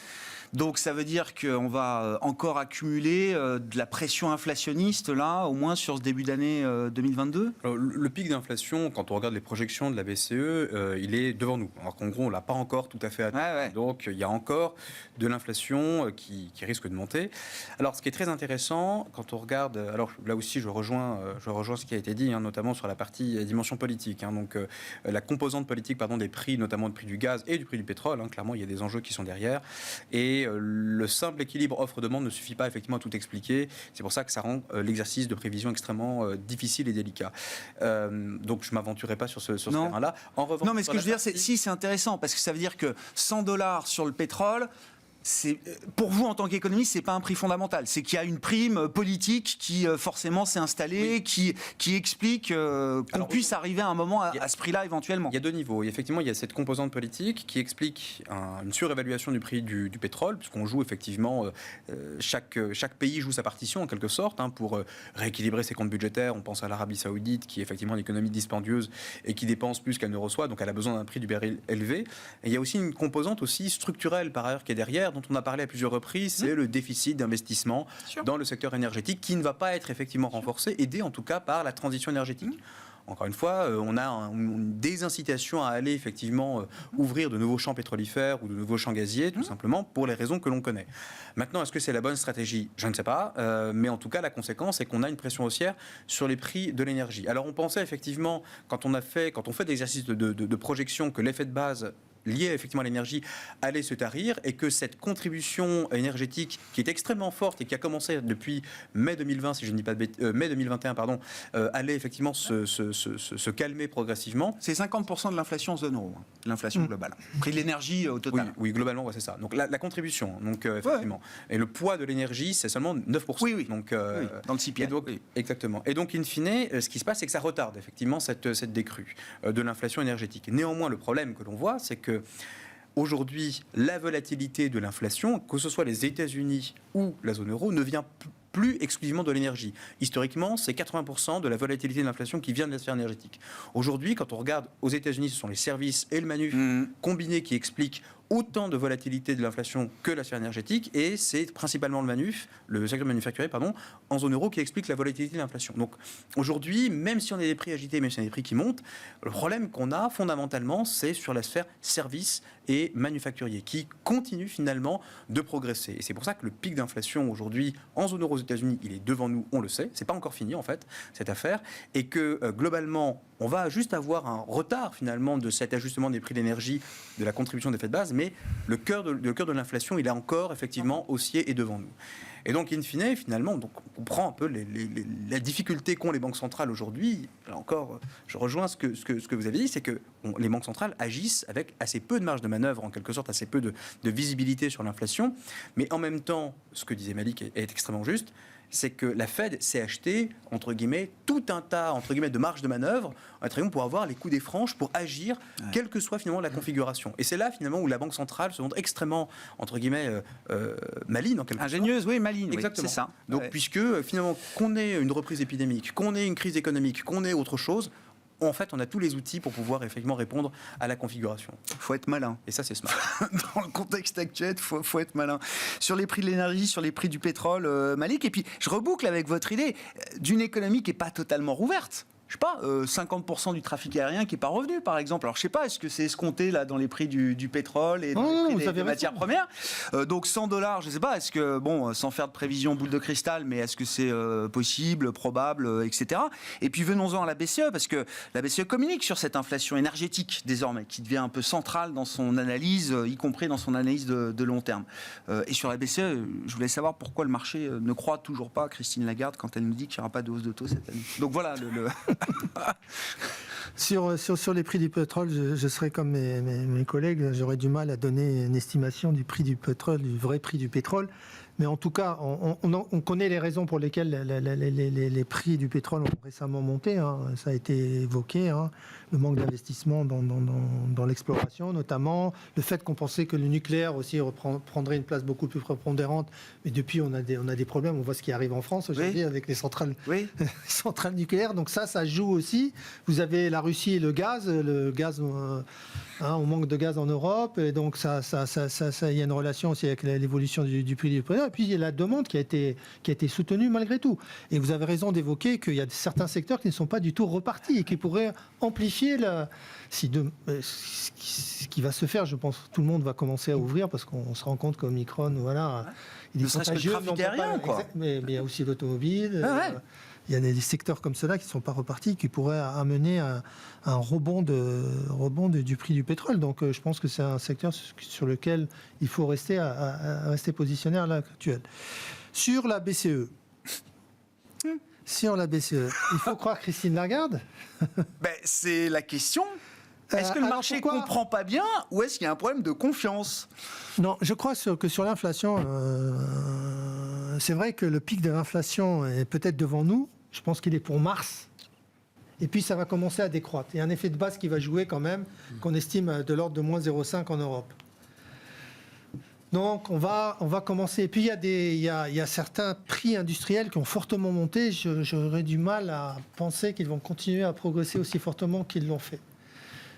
Donc ça veut dire qu'on va encore accumuler de la pression inflationniste là, au moins sur ce début d'année 2022. Alors, le pic d'inflation, quand on regarde les projections de la BCE, il est devant nous. Alors qu'en gros, on ne l'a pas encore tout à fait atteint. Donc il y a encore de l'inflation qui risque de monter. Alors ce qui est très intéressant, quand on regarde, alors là aussi je rejoins ce qui a été dit, notamment sur la partie dimension politique. Donc la composante politique des prix, notamment le prix du gaz et du prix du pétrole. Clairement, il y a des enjeux qui sont derrière. Et le simple équilibre offre-demande ne suffit pas effectivement à tout expliquer. C'est pour ça que ça rend l'exercice de prévision extrêmement difficile et délicat. Donc je ne m'aventurerai pas sur ce terrain-là. En revanche, non, mais ce que je veux dire, c'est intéressant, parce que ça veut dire que $100 sur le pétrole, pour vous en tant qu'économiste, c'est pas un prix fondamental. C'est qu'il y a une prime politique qui forcément s'est installée, qui explique qu'on puisse arriver à un moment à ce prix-là éventuellement. Il y a deux niveaux. Effectivement, il y a cette composante politique qui explique une surévaluation du prix du pétrole, puisqu'on joue effectivement, chaque pays joue sa partition en quelque sorte pour rééquilibrer ses comptes budgétaires. On pense à l'Arabie Saoudite, qui est effectivement une économie dispendieuse et qui dépense plus qu'elle ne reçoit, donc elle a besoin d'un prix du baril élevé. Et il y a aussi une composante aussi structurelle par ailleurs qui est derrière, dont on a parlé à plusieurs reprises, c'est le déficit d'investissement dans le secteur énergétique qui ne va pas être effectivement renforcé, aidé en tout cas par la transition énergétique. Encore une fois, on a une désincitation à aller effectivement ouvrir de nouveaux champs pétrolifères ou de nouveaux champs gaziers, tout simplement pour les raisons que l'on connaît. Maintenant, est-ce que c'est la bonne stratégie ? Je ne sais pas, mais en tout cas, la conséquence est qu'on a une pression haussière sur les prix de l'énergie. Alors, on pensait effectivement, quand on fait des exercices de projection, que l'effet de base lié effectivement à l'énergie allait se tarir et que cette contribution énergétique qui est extrêmement forte et qui a commencé depuis mai 2020, si je ne dis pas de mai 2021, allait effectivement se calmer progressivement. C'est 50% de l'inflation zone euro, l'inflation globale. Prix de l'énergie au total. Oui, globalement, c'est ça. Donc la contribution, effectivement. Et le poids de l'énergie, c'est seulement 9%. Oui. Donc, dans le CPI. Exactement. Et donc, in fine, ce qui se passe, c'est que ça retarde effectivement cette décrue de l'inflation énergétique. Néanmoins, le problème que l'on voit, c'est que aujourd'hui, la volatilité de l'inflation, que ce soit les États-Unis ou la zone euro, ne vient plus exclusivement de l'énergie. Historiquement, c'est 80% de la volatilité de l'inflation qui vient de la sphère énergétique. Aujourd'hui, quand on regarde aux États-Unis, ce sont les services et le manuf combinés qui expliquent autant de volatilité de l'inflation que la sphère énergétique, et c'est principalement le secteur manufacturier, en zone euro qui explique la volatilité de l'inflation. Donc aujourd'hui, même si on a des prix agités, même si on a des prix qui montent, le problème qu'on a fondamentalement, c'est sur la sphère services et manufacturier, qui continue finalement de progresser. Et c'est pour ça que le pic d'inflation aujourd'hui en zone euro aux États-Unis, il est devant nous, on le sait, c'est pas encore fini en fait cette affaire, et que globalement, on va juste avoir un retard finalement de cet ajustement des prix d'énergie, de la contribution des effets de base, guillemets, le cœur de l'inflation, il est encore effectivement haussier et devant nous. Et donc, in fine, finalement, donc, on prend un peu la difficulté qu'ont les banques centrales aujourd'hui. Là encore, je rejoins ce que vous avez dit, c'est que les banques centrales agissent avec assez peu de marge de manœuvre, en quelque sorte, assez peu de visibilité sur l'inflation. Mais en même temps, ce que disait Malik est extrêmement juste, c'est que la Fed s'est acheté, entre guillemets, tout un tas, entre guillemets, de marge de manœuvre, pour avoir les coups des franches, pour agir, quelle que soit finalement la configuration. Et c'est là, finalement, où la Banque centrale se montre extrêmement, entre guillemets, maligne, en quelque sorte. Ingénieuse, oui, maligne, exactement. Oui, c'est ça. Donc, puisque, finalement, qu'on ait une reprise épidémique, qu'on ait une crise économique, qu'on ait autre chose, en fait, on a tous les outils pour pouvoir effectivement répondre à la configuration. Il faut être malin. Et ça, c'est smart. Dans le contexte actuel, il faut être malin. Sur les prix de l'énergie, sur les prix du pétrole, Malik, et puis je reboucle avec votre idée d'une économie qui n'est pas totalement rouverte. Je sais pas, 50% du trafic aérien qui n'est pas revenu, par exemple. Alors, je sais pas, est-ce que c'est escompté là dans les prix du pétrole et dans les prix des matières premières donc, $100, je sais pas, est-ce que, bon, sans faire de prévision boule de cristal, mais est-ce que c'est possible, probable, etc. Et puis, venons-en à la BCE, parce que la BCE communique sur cette inflation énergétique, désormais, qui devient un peu centrale dans son analyse, y compris dans son analyse de long terme. Et sur la BCE, je voulais savoir pourquoi le marché ne croit toujours pas à Christine Lagarde quand elle nous dit qu'il n'y aura pas de hausse de taux cette année. Donc, voilà Sur les prix du pétrole, je serais comme mes collègues, j'aurais du mal à donner une estimation du prix du pétrole, du vrai prix du pétrole. Mais en tout cas, on connaît les raisons pour lesquelles les prix du pétrole ont récemment monté. Hein. Ça a été évoqué. Hein. Le manque d'investissement dans l'exploration, notamment. Le fait qu'on pensait que le nucléaire aussi prendrait une place beaucoup plus prépondérante. Mais depuis, on a des problèmes. On voit ce qui arrive en France aujourd'hui avec les centrales, centrales nucléaires. Donc ça joue aussi. Vous avez la Russie et le gaz. On manque de gaz en Europe. Et donc, ça, il y a une relation aussi avec l'évolution du prix du pétrole. Et puis, il y a la demande qui a été soutenue malgré tout. Et vous avez raison d'évoquer qu'il y a certains secteurs qui ne sont pas du tout repartis et qui pourraient amplifier ce qui va se faire. Je pense que tout le monde va commencer à ouvrir parce qu'on se rend compte qu'Omicron, voilà, il est contagieux. Mais il y a aussi l'automobile. Il y a des secteurs comme ceux-là qui ne sont pas repartis, qui pourraient amener un rebond du prix du pétrole. Donc je pense que c'est un secteur sur lequel il faut rester positionné à l'heure actuelle. Sur la BCE, il faut croire Christine Lagarde. C'est la question. Est-ce que le marché ne comprend pas bien ou est-ce qu'il y a un problème de confiance ? Non, je crois que sur l'inflation, c'est vrai que le pic de l'inflation est peut-être devant nous. Je pense qu'il est pour mars. Et puis ça va commencer à décroître. Il y a un effet de base qui va jouer quand même, qu'on estime de l'ordre de moins 0,5 en Europe. Donc on va commencer. Et puis il y a certains prix industriels qui ont fortement monté. J'aurais du mal à penser qu'ils vont continuer à progresser aussi fortement qu'ils l'ont fait.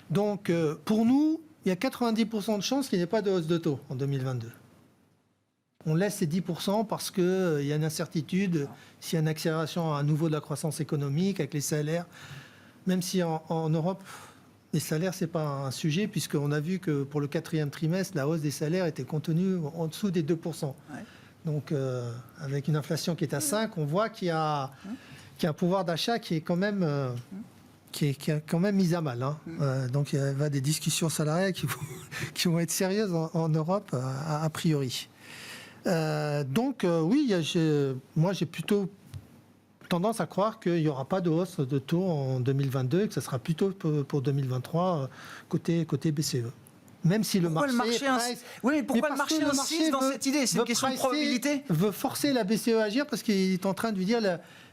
Donc, pour nous, il y a 90% de chances qu'il n'y ait pas de hausse de taux en 2022. On laisse ces 10% parce qu'il y a une incertitude s'il y a une accélération à nouveau de la croissance économique avec les salaires. Même si en Europe, les salaires, ce n'est pas un sujet, puisqu'on a vu que pour le 4e trimestre, la hausse des salaires était contenue en dessous des 2%. Ouais. Donc, avec une inflation qui est à 5, on voit qu'il y a un pouvoir d'achat qui est quand même... qui est quand même mise à mal. Hein. Donc il y a des discussions salariales qui vont être sérieuses en Europe, a priori. Oui, moi j'ai plutôt tendance à croire qu'il n'y aura pas de hausse de taux en 2022 et que ce sera plutôt pour 2023 côté BCE. Même si pourquoi le marché insiste dans cette idée ? C'est une question de probabilité. Veut forcer la BCE à agir parce qu'il est en train de lui dire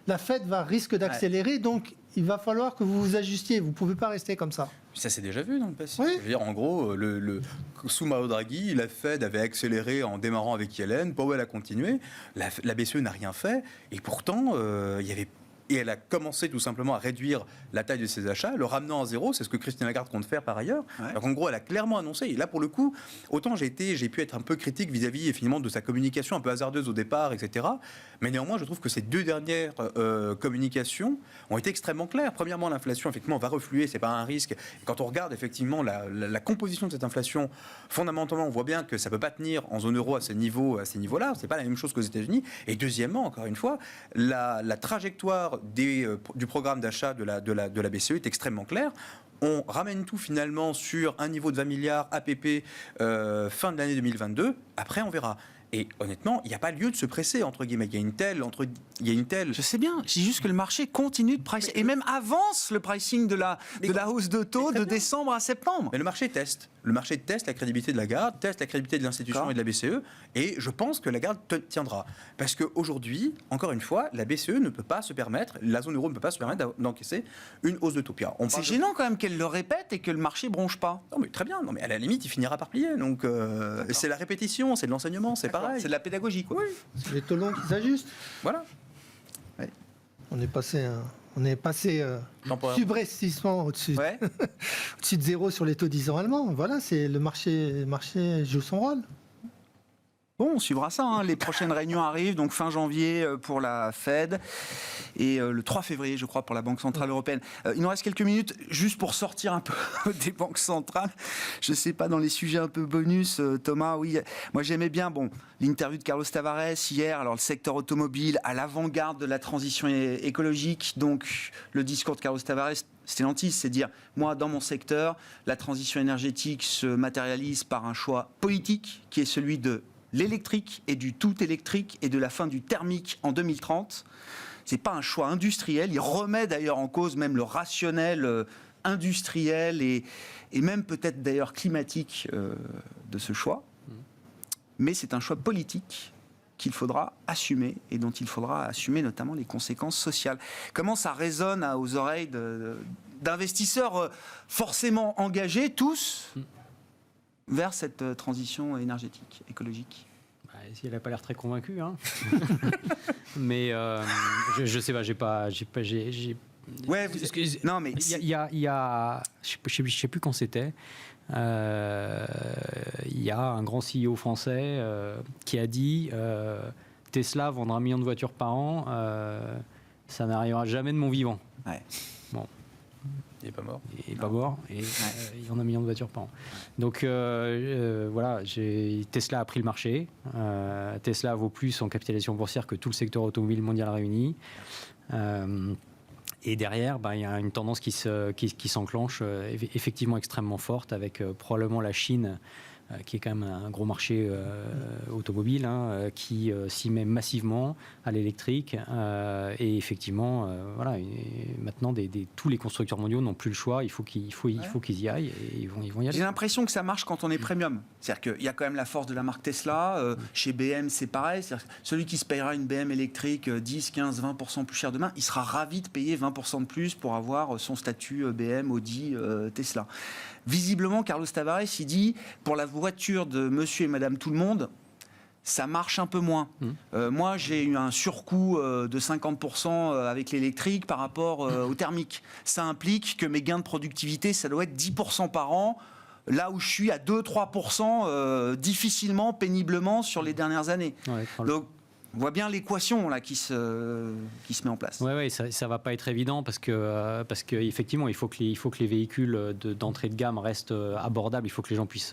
la Fed risque d'accélérer, donc il va falloir que vous vous ajustiez. Vous ne pouvez pas rester comme ça. Ça s'est déjà vu dans le passé. Oui. Je veux dire, en gros, sous Mario Draghi, la Fed avait accéléré en démarrant avec Yellen. Powell a continué. La BCE n'a rien fait. Et pourtant, et elle a commencé tout simplement à réduire la taille de ses achats, le ramenant à zéro. C'est ce que Christine Lagarde compte faire par ailleurs. Ouais. Donc en gros, elle a clairement annoncé. Et là, pour le coup, autant j'ai pu être un peu critique vis-à-vis finalement de sa communication un peu hasardeuse au départ, etc. Mais néanmoins, je trouve que ces deux dernières communications ont été extrêmement claires. Premièrement, l'inflation, effectivement, va refluer. C'est pas un risque. Et quand on regarde effectivement la composition de cette inflation, fondamentalement, on voit bien que ça peut pas tenir en zone euro à ces niveaux-là. C'est pas la même chose qu'aux États-Unis. Et deuxièmement, encore une fois, la trajectoire du programme d'achat de la BCE est extrêmement clair. on ramène tout finalement sur un niveau de 20 milliards APP fin de l'année 2022. Après, on verra. Et honnêtement, il n'y a pas lieu de se presser, entre guillemets. Il y a une telle... Je sais bien, je dis juste que le marché continue de pricer, et même avance le pricing de la hausse de taux de décembre à septembre. Mais le marché teste. Le marché teste la crédibilité de Lagarde, teste la crédibilité de l'institution et de la BCE, et je pense que Lagarde tiendra. Parce qu'aujourd'hui, encore une fois, la BCE ne peut pas se permettre, la zone euro ne peut pas se permettre d'encaisser une hausse de taux. C'est gênant quand même qu'elle le répète et que le marché bronche pas. Non mais très bien, non mais à la limite, il finira par plier. Donc c'est la répétition, c'est de l'enseignement, c'est pareil. C'est de la pédagogie, quoi. Oui. C'est les taux longs qui s'ajustent. Voilà. On est passé subrepticement au-dessus au-dessus de zéro sur les taux 10 ans allemands. Voilà, c'est le marché joue son rôle. Bon, on suivra ça. Les prochaines réunions arrivent, donc fin janvier pour la Fed et le 3 février, je crois, pour la Banque Centrale Européenne. Il nous reste quelques minutes juste pour sortir un peu des banques centrales. Je ne sais pas, dans les sujets un peu bonus, Thomas, oui, moi j'aimais bien l'interview de Carlos Tavares hier. Alors, le secteur automobile à l'avant-garde de la transition écologique. Donc, le discours de Carlos Tavares, Stellantis, c'est dire, moi, dans mon secteur, la transition énergétique se matérialise par un choix politique qui est celui de l'électrique et du tout électrique et de la fin du thermique en 2030. C'est pas un choix industriel. Il remet d'ailleurs en cause même le rationnel industriel et même peut-être d'ailleurs climatique de ce choix. Mais c'est un choix politique qu'il faudra assumer et dont il faudra assumer notamment les conséquences sociales. Comment ça résonne aux oreilles d'investisseurs forcément engagés, tous vers cette transition énergétique, écologique? Elle n'a pas l'air très convaincue, hein. Mais je sais pas, Ouais, non mais il y a je sais plus quand c'était. Il y a un grand CEO français qui a dit Tesla vendra 1 million de voitures par an, ça n'arrivera jamais de mon vivant. Ouais. Bon. Il n'est pas mort. Il n'est pas mort, et il y en a 1 million de voitures par an. Donc voilà, Tesla a pris le marché. Tesla vaut plus en capitalisation boursière que tout le secteur automobile mondial réuni. Et derrière, il y a une tendance qui s'enclenche effectivement extrêmement forte, avec probablement la Chine, qui est quand même un gros marché automobile, qui s'y met massivement à l'électrique. Et effectivement, voilà, maintenant, tous les constructeurs mondiaux n'ont plus le choix. Il faut qu'ils y aillent, et ils vont y aller. J'ai l'impression que ça marche quand on est premium. C'est-à-dire qu'il y a quand même la force de la marque Tesla. Chez BM, c'est pareil. C'est-à-dire que celui qui se payera une BM électrique 10, 15, 20% plus cher demain, il sera ravi de payer 20% de plus pour avoir son statut BM, Audi, Tesla. Visiblement, Carlos Tavares, il dit, pour la voiture de monsieur et madame tout le monde, ça marche un peu moins. Moi, j'ai eu un surcoût de 50% avec l'électrique par rapport au thermique. Ça implique que mes gains de productivité, ça doit être 10% par an, là où je suis à 2-3% difficilement, péniblement sur les dernières années. Ouais, donc, on voit bien l'équation là qui se met en place. Oui, ça va pas être évident parce que effectivement, il faut que les véhicules d'entrée de gamme restent abordables. Il faut que les gens puissent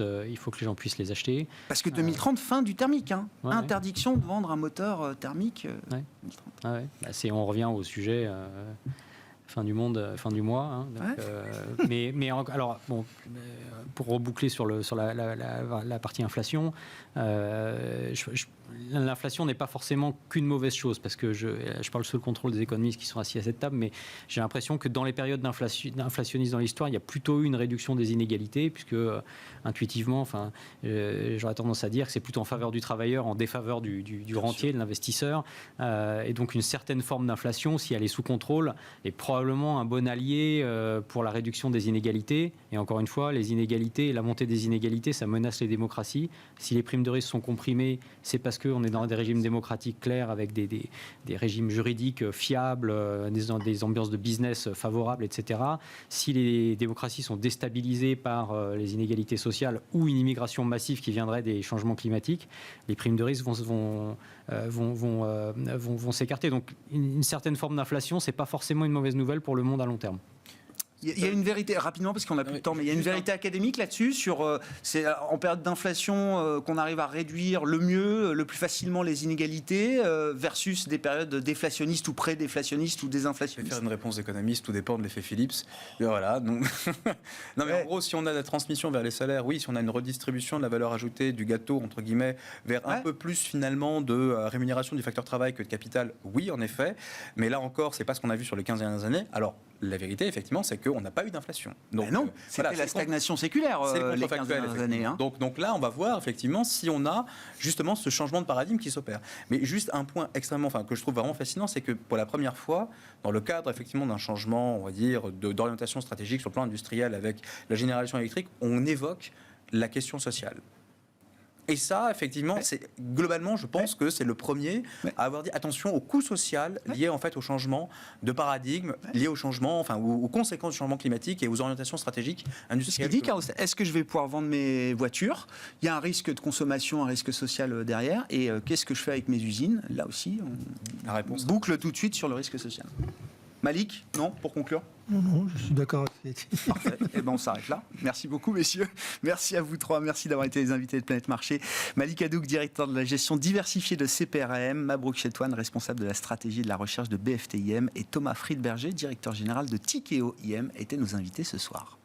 les acheter. Parce que 2030, fin du thermique, Ouais, interdiction de vendre un moteur thermique. On revient au sujet. Fin du monde, fin du mois. Alors, bon, pour reboucler sur la partie inflation, l'inflation n'est pas forcément qu'une mauvaise chose, parce que je parle sous le contrôle des économistes qui sont assis à cette table, mais j'ai l'impression que dans les périodes d'inflationnisme dans l'histoire, il y a plutôt eu une réduction des inégalités, puisque intuitivement, j'aurais tendance à dire que c'est plutôt en faveur du travailleur, en défaveur du rentier, de l'investisseur, et donc une certaine forme d'inflation, si elle est sous contrôle, est probablement un bon allié pour la réduction des inégalités. Et encore une fois, les inégalités et la montée des inégalités, ça menace les démocraties. Si les primes de risque sont comprimées, c'est parce qu'on est dans des régimes démocratiques clairs, avec des régimes juridiques fiables, des ambiances de business favorables, etc. Si les démocraties sont déstabilisées par les inégalités sociales ou une immigration massive qui viendrait des changements climatiques, les primes de risque vont s'écarter. Donc une certaine forme d'inflation, c'est pas forcément une mauvaise nouvelle pour le monde à long terme. Il y a une vérité, rapidement parce qu'on n'a plus de temps, mais il y a une vérité académique là-dessus, c'est en période d'inflation qu'on arrive à réduire le mieux, le plus facilement les inégalités, versus des périodes déflationnistes ou pré-déflationnistes ou Je vais désinflationnistes. faire une réponse d'économiste, tout dépend de l'effet Phillips. Et voilà. Donc... non, mais en gros, si on a la transmission vers les salaires, oui, si on a une redistribution de la valeur ajoutée du gâteau, entre guillemets, vers un peu plus finalement de rémunération du facteur travail que de capital, oui, en effet. Mais là encore, c'est pas ce qu'on a vu sur les 15 dernières années. Alors, la vérité, effectivement, c'est qu'on n'a pas eu d'inflation. Donc, non, c'était la stagnation séculaire les 15 dernières années. Hein. Donc là, on va voir effectivement si on a justement ce changement de paradigme qui s'opère. Mais juste un point extrêmement, que je trouve vraiment fascinant, c'est que pour la première fois, dans le cadre effectivement d'un changement, on va dire, d'orientation stratégique sur le plan industriel avec la génération électrique, on évoque la question sociale. Et ça, effectivement, c'est globalement, je pense que c'est le premier à avoir dit attention au coût social lié en fait au changement de paradigme, lié au changement, aux conséquences du changement climatique et aux orientations stratégiques industrielles. Ce qu'il dit, Carlos, est-ce que je vais pouvoir vendre mes voitures ? Il y a un risque de consommation, un risque social derrière. Et qu'est-ce que je fais avec mes usines ? Là aussi, La réponse. boucle tout de suite sur le risque social. Malik, non, pour conclure ? Non, je suis d'accord avec Philippe. Parfait. Et ben on s'arrête là. Merci beaucoup, messieurs. Merci à vous trois. Merci d'avoir été les invités de Planète Marché. Malik Hadouk, directeur de la gestion diversifiée de CPRM. Mabrouk Chetouane, responsable de la stratégie et de la recherche de BFT-IM. Et Thomas Friedberger, directeur général de Tikeo IM, étaient nos invités ce soir.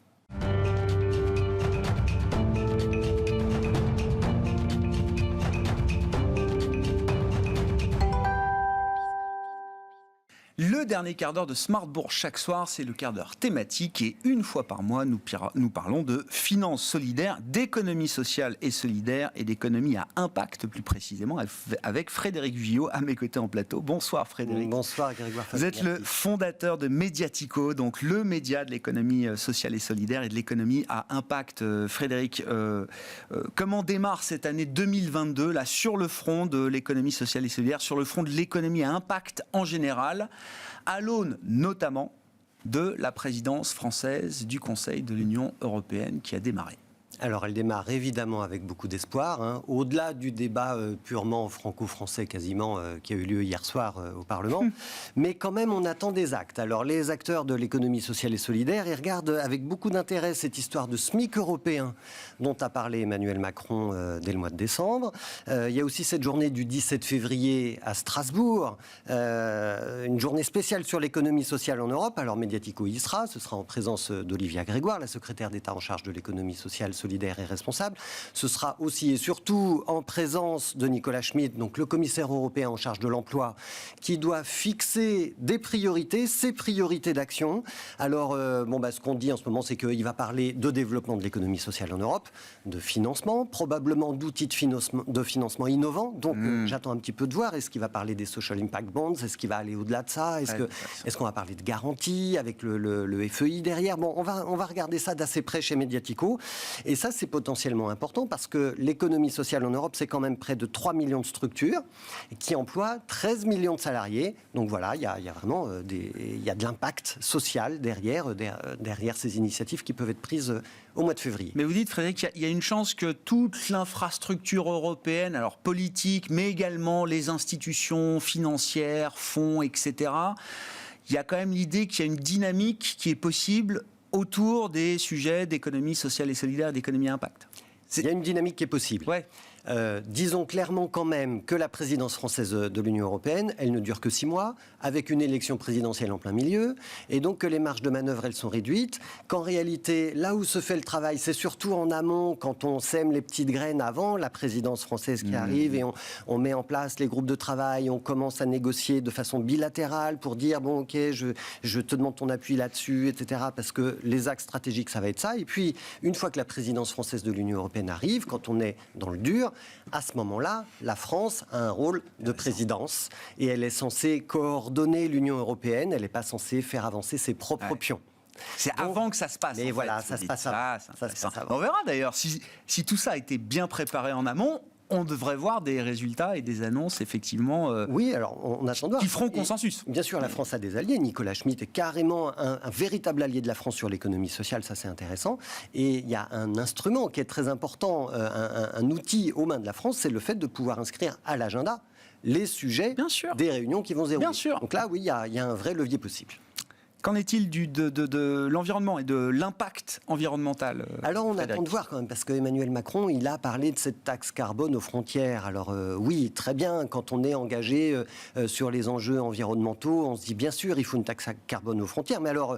Le dernier quart d'heure de Smart Bourse chaque soir, c'est le quart d'heure thématique et une fois par mois, nous parlons de finances solidaires, d'économie sociale et solidaire et d'économie à impact plus précisément avec Frédéric Villot à mes côtés en plateau. Bonsoir Frédéric. Bonsoir Grégoire. Vous êtes le fondateur de Mediatico, donc le média de l'économie sociale et solidaire et de l'économie à impact. Frédéric, comment démarre cette année 2022 là, sur le front de l'économie sociale et solidaire, sur le front de l'économie à impact en général, à l'aune notamment de la présidence française du Conseil de l'Union européenne qui a démarré? Alors, elle démarre évidemment avec beaucoup d'espoir, au-delà du débat purement franco-français quasiment qui a eu lieu hier soir au Parlement. Mais quand même, on attend des actes. Alors, les acteurs de l'économie sociale et solidaire, ils regardent avec beaucoup d'intérêt cette histoire de SMIC européen dont a parlé Emmanuel Macron dès le mois de décembre. Il y a aussi cette journée du 17 février à Strasbourg, une journée spéciale sur l'économie sociale en Europe. Alors, Mediatico y sera, ce sera en présence d'Olivia Grégoire, la secrétaire d'État en charge de l'économie sociale, solidaire et responsable. Ce sera aussi et surtout en présence de Nicolas Schmit, donc le commissaire européen en charge de l'emploi, qui doit fixer des priorités, ses priorités d'action. Alors, ce qu'on dit en ce moment, c'est qu'il va parler de développement de l'économie sociale en Europe, de financement, probablement d'outils de financement innovants. Donc, j'attends un petit peu de voir. Est-ce qu'il va parler des social impact bonds? Est-ce qu'il va aller au-delà de ça? Est-ce qu'on va parler de garantie avec le FEI derrière? Bon, on va regarder ça d'assez près chez Mediatico. Et ça, c'est potentiellement important parce que l'économie sociale en Europe, c'est quand même près de 3 millions de structures qui emploient 13 millions de salariés. Donc voilà, il y a vraiment il y a de l'impact social derrière ces initiatives qui peuvent être prises au mois de février. Mais vous dites, Frédéric, il y a une chance que toute l'infrastructure européenne, alors politique, mais également les institutions financières, fonds, etc., il y a quand même l'idée qu'il y a une dynamique qui est possible autour des sujets d'économie sociale et solidaire et d'économie à impact. Il y a une dynamique qui est possible. Ouais. Disons clairement quand même que la présidence française de l'Union européenne, elle ne dure que 6 mois, avec une élection présidentielle en plein milieu, et donc que les marges de manœuvre, elles sont réduites, qu'en réalité, là où se fait le travail, c'est surtout en amont, quand on sème les petites graines avant la présidence française qui arrive, et on met en place les groupes de travail, on commence à négocier de façon bilatérale pour dire, bon, ok, je te demande ton appui là-dessus, etc., parce que les axes stratégiques, ça va être ça. Et puis, une fois que la présidence française de l'Union européenne arrive, quand on est dans le dur, à ce moment-là, la France a un rôle de présidence et elle est censée coordonner l'Union européenne, elle n'est pas censée faire avancer ses propres pions. C'est avant que ça se passe. Mais voilà, ça se passe avant. On verra d'ailleurs si tout ça a été bien préparé en amont. On devrait voir des résultats et des annonces effectivement oui, alors on attend de voir. Qui feront consensus. Bien sûr, la France a des alliés. Nicolas Schmit est carrément un véritable allié de la France sur l'économie sociale, ça c'est intéressant. Et il y a un instrument qui est très important, un outil aux mains de la France, c'est le fait de pouvoir inscrire à l'agenda les sujets des réunions qui vont se dérouler. Bien sûr. Donc là, oui, il y a un vrai levier possible. Qu'en est-il de l'environnement et de l'impact environnemental Alors on Frédéric attend de voir quand même, parce qu'Emmanuel Macron, il a parlé de cette taxe carbone aux frontières. Alors oui, très bien, quand on est engagé sur les enjeux environnementaux, on se dit bien sûr, il faut une taxe carbone aux frontières, mais alors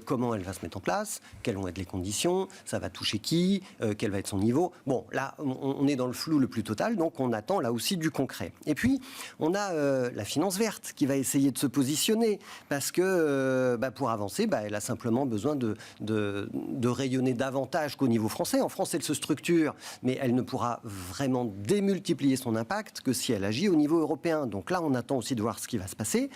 comment elle va se mettre en place? Quelles vont être les conditions? Ça va toucher qui? Quel va être son niveau? Bon, là, on est dans le flou le plus total, donc on attend là aussi du concret. Et puis, on a la finance verte qui va essayer de se positionner, parce que pour avancer, elle a simplement besoin de rayonner davantage qu'au niveau français. En France, elle se structure, mais elle ne pourra vraiment démultiplier son impact que si elle agit au niveau européen. Donc là, on attend aussi de voir ce qui va se passer.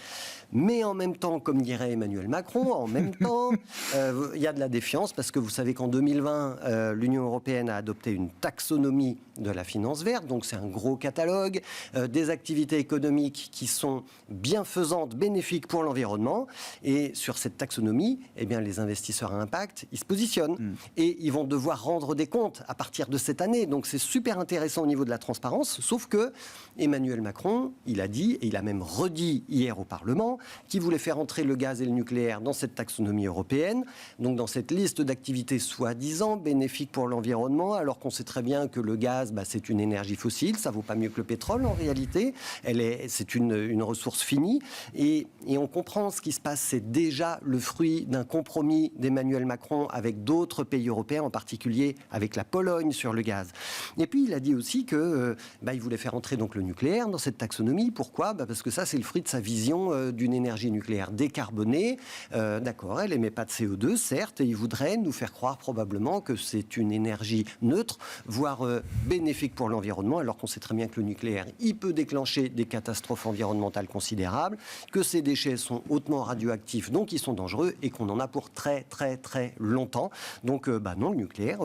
Mais en même temps, comme dirait Emmanuel Macron, en même temps, il y a de la défiance, parce que vous savez qu'en 2020, l'Union européenne a adopté une taxonomie de la finance verte, donc c'est un gros catalogue des activités économiques qui sont bienfaisantes, bénéfiques pour l'environnement. Et sur cette taxonomie, eh bien, les investisseurs à impact, ils se positionnent et ils vont devoir rendre des comptes à partir de cette année. Donc c'est super intéressant au niveau de la transparence, sauf que Emmanuel Macron, il a dit, et il a même redit hier au Parlement, qu'il voulait faire entrer le gaz et le nucléaire dans cette taxonomie européenne, donc dans cette liste d'activités soi-disant bénéfiques pour l'environnement, alors qu'on sait très bien que le gaz, c'est une énergie fossile, ça vaut pas mieux que le pétrole en réalité, c'est une ressource finie, et on comprend ce qui se passe, c'est déjà le fruit d'un compromis d'Emmanuel Macron avec d'autres pays européens, en particulier avec la Pologne sur le gaz. Et puis il a dit aussi que il voulait faire entrer donc le nucléaire dans cette taxonomie. Pourquoi? Parce que ça, c'est le fruit de sa vision d'une énergie nucléaire décarbonée. D'accord, elle émet pas de CO2, certes, et il voudrait nous faire croire probablement que c'est une énergie neutre, voire bénéfique pour l'environnement, alors qu'on sait très bien que le nucléaire, il peut déclencher des catastrophes environnementales considérables, que ces déchets sont hautement radioactifs, donc ils sont dangereux, et qu'on en a pour très très très longtemps. Donc non, le nucléaire,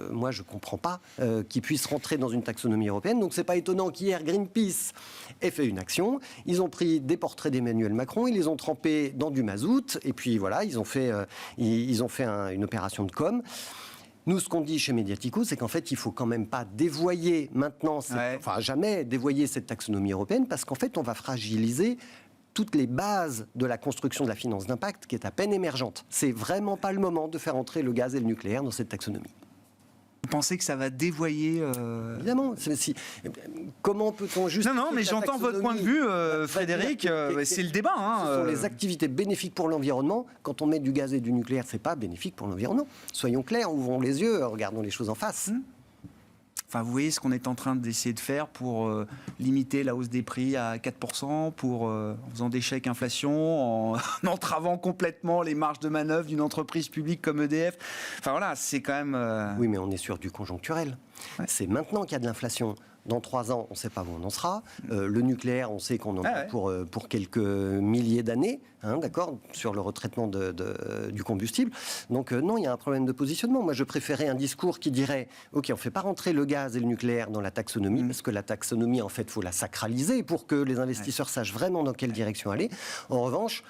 moi je comprends pas qu'il puisse rentrer dans une taxonomie européenne. Donc c'est pas étonnant qu'hier Greenpeace ait fait une action. Ils ont pris des portraits d'Emmanuel Macron, ils les ont trempés dans du mazout, et puis voilà, ils ont fait une opération de com'. Nous, ce qu'on dit chez Mediatico, c'est qu'en fait, il ne faut quand même pas dévoyer maintenant, jamais dévoyer cette taxonomie européenne, parce qu'en fait, on va fragiliser toutes les bases de la construction de la finance d'impact, qui est à peine émergente. C'est vraiment pas le moment de faire entrer le gaz et le nucléaire dans cette taxonomie. Vous pensez que ça va dévoyer Évidemment. Comment peut-on justifier? Non, mais j'entends votre point de vue, Frédéric. C'est le débat. Ce sont les activités bénéfiques pour l'environnement. Quand on met du gaz et du nucléaire, c'est pas bénéfique pour l'environnement. Soyons clairs, ouvrons les yeux, regardons les choses en face. Enfin, vous voyez ce qu'on est en train d'essayer de faire pour limiter la hausse des prix à 4%, en faisant des chèques inflation, en entravant complètement les marges de manœuvre d'une entreprise publique comme EDF. Enfin voilà, c'est quand même... Oui, mais on est sur du conjoncturel. Ouais. C'est maintenant qu'il y a de l'inflation. Dans 3 ans, on ne sait pas où on en sera. Le nucléaire, on sait qu'on en a pour quelques milliers d'années, d'accord, sur le retraitement du combustible. Donc non, il y a un problème de positionnement. Moi, je préférais un discours qui dirait « Ok, on ne fait pas rentrer le gaz et le nucléaire dans la taxonomie, parce que la taxonomie, en fait, il faut la sacraliser pour que les investisseurs sachent vraiment dans quelle direction aller. En revanche,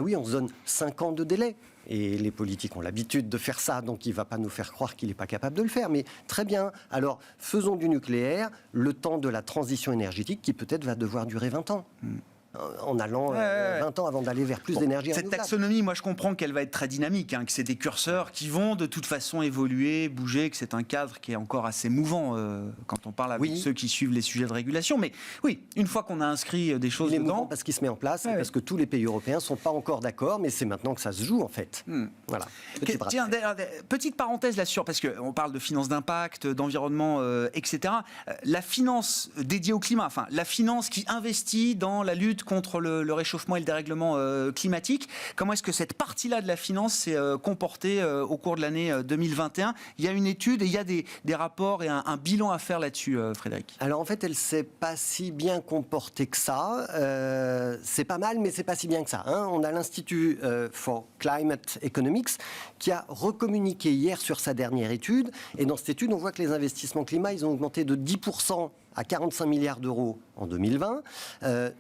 oui, on se donne 5 ans de délai. Et les politiques ont l'habitude de faire ça, donc il ne va pas nous faire croire qu'il n'est pas capable de le faire. Mais très bien, alors faisons du nucléaire le temps de la transition énergétique qui peut-être va devoir durer 20 ans. En allant 20 ans avant d'aller vers plus d'énergie renouvelable. Cette taxonomie, moi je comprends qu'elle va être très dynamique, que c'est des curseurs qui vont de toute façon évoluer, bouger, que c'est un cadre qui est encore assez mouvant quand on parle avec ceux qui suivent les sujets de régulation. Mais oui, une fois qu'on a inscrit des choses dedans... mouvant parce qu'il se met en place, parce que tous les pays européens ne sont pas encore d'accord, mais c'est maintenant que ça se joue en fait. Voilà. Petite parenthèse là-dessus, parce qu'on parle de finance d'impact, d'environnement, etc. La finance dédiée au climat, enfin la finance qui investit dans la lutte contre le réchauffement et le dérèglement climatique. Comment est-ce que cette partie-là de la finance s'est comportée au cours de l'année 2021 ? Il y a une étude et il y a des rapports et un bilan à faire là-dessus, Frédéric. Alors en fait, elle ne s'est pas si bien comportée que ça. C'est pas mal, mais c'est pas si bien que ça. On a l'Institut for Climate Economics qui a recommuniqué hier sur sa dernière étude. Et dans cette étude, on voit que les investissements climat, ils ont augmenté de 10% à 45 milliards d'euros en 2020.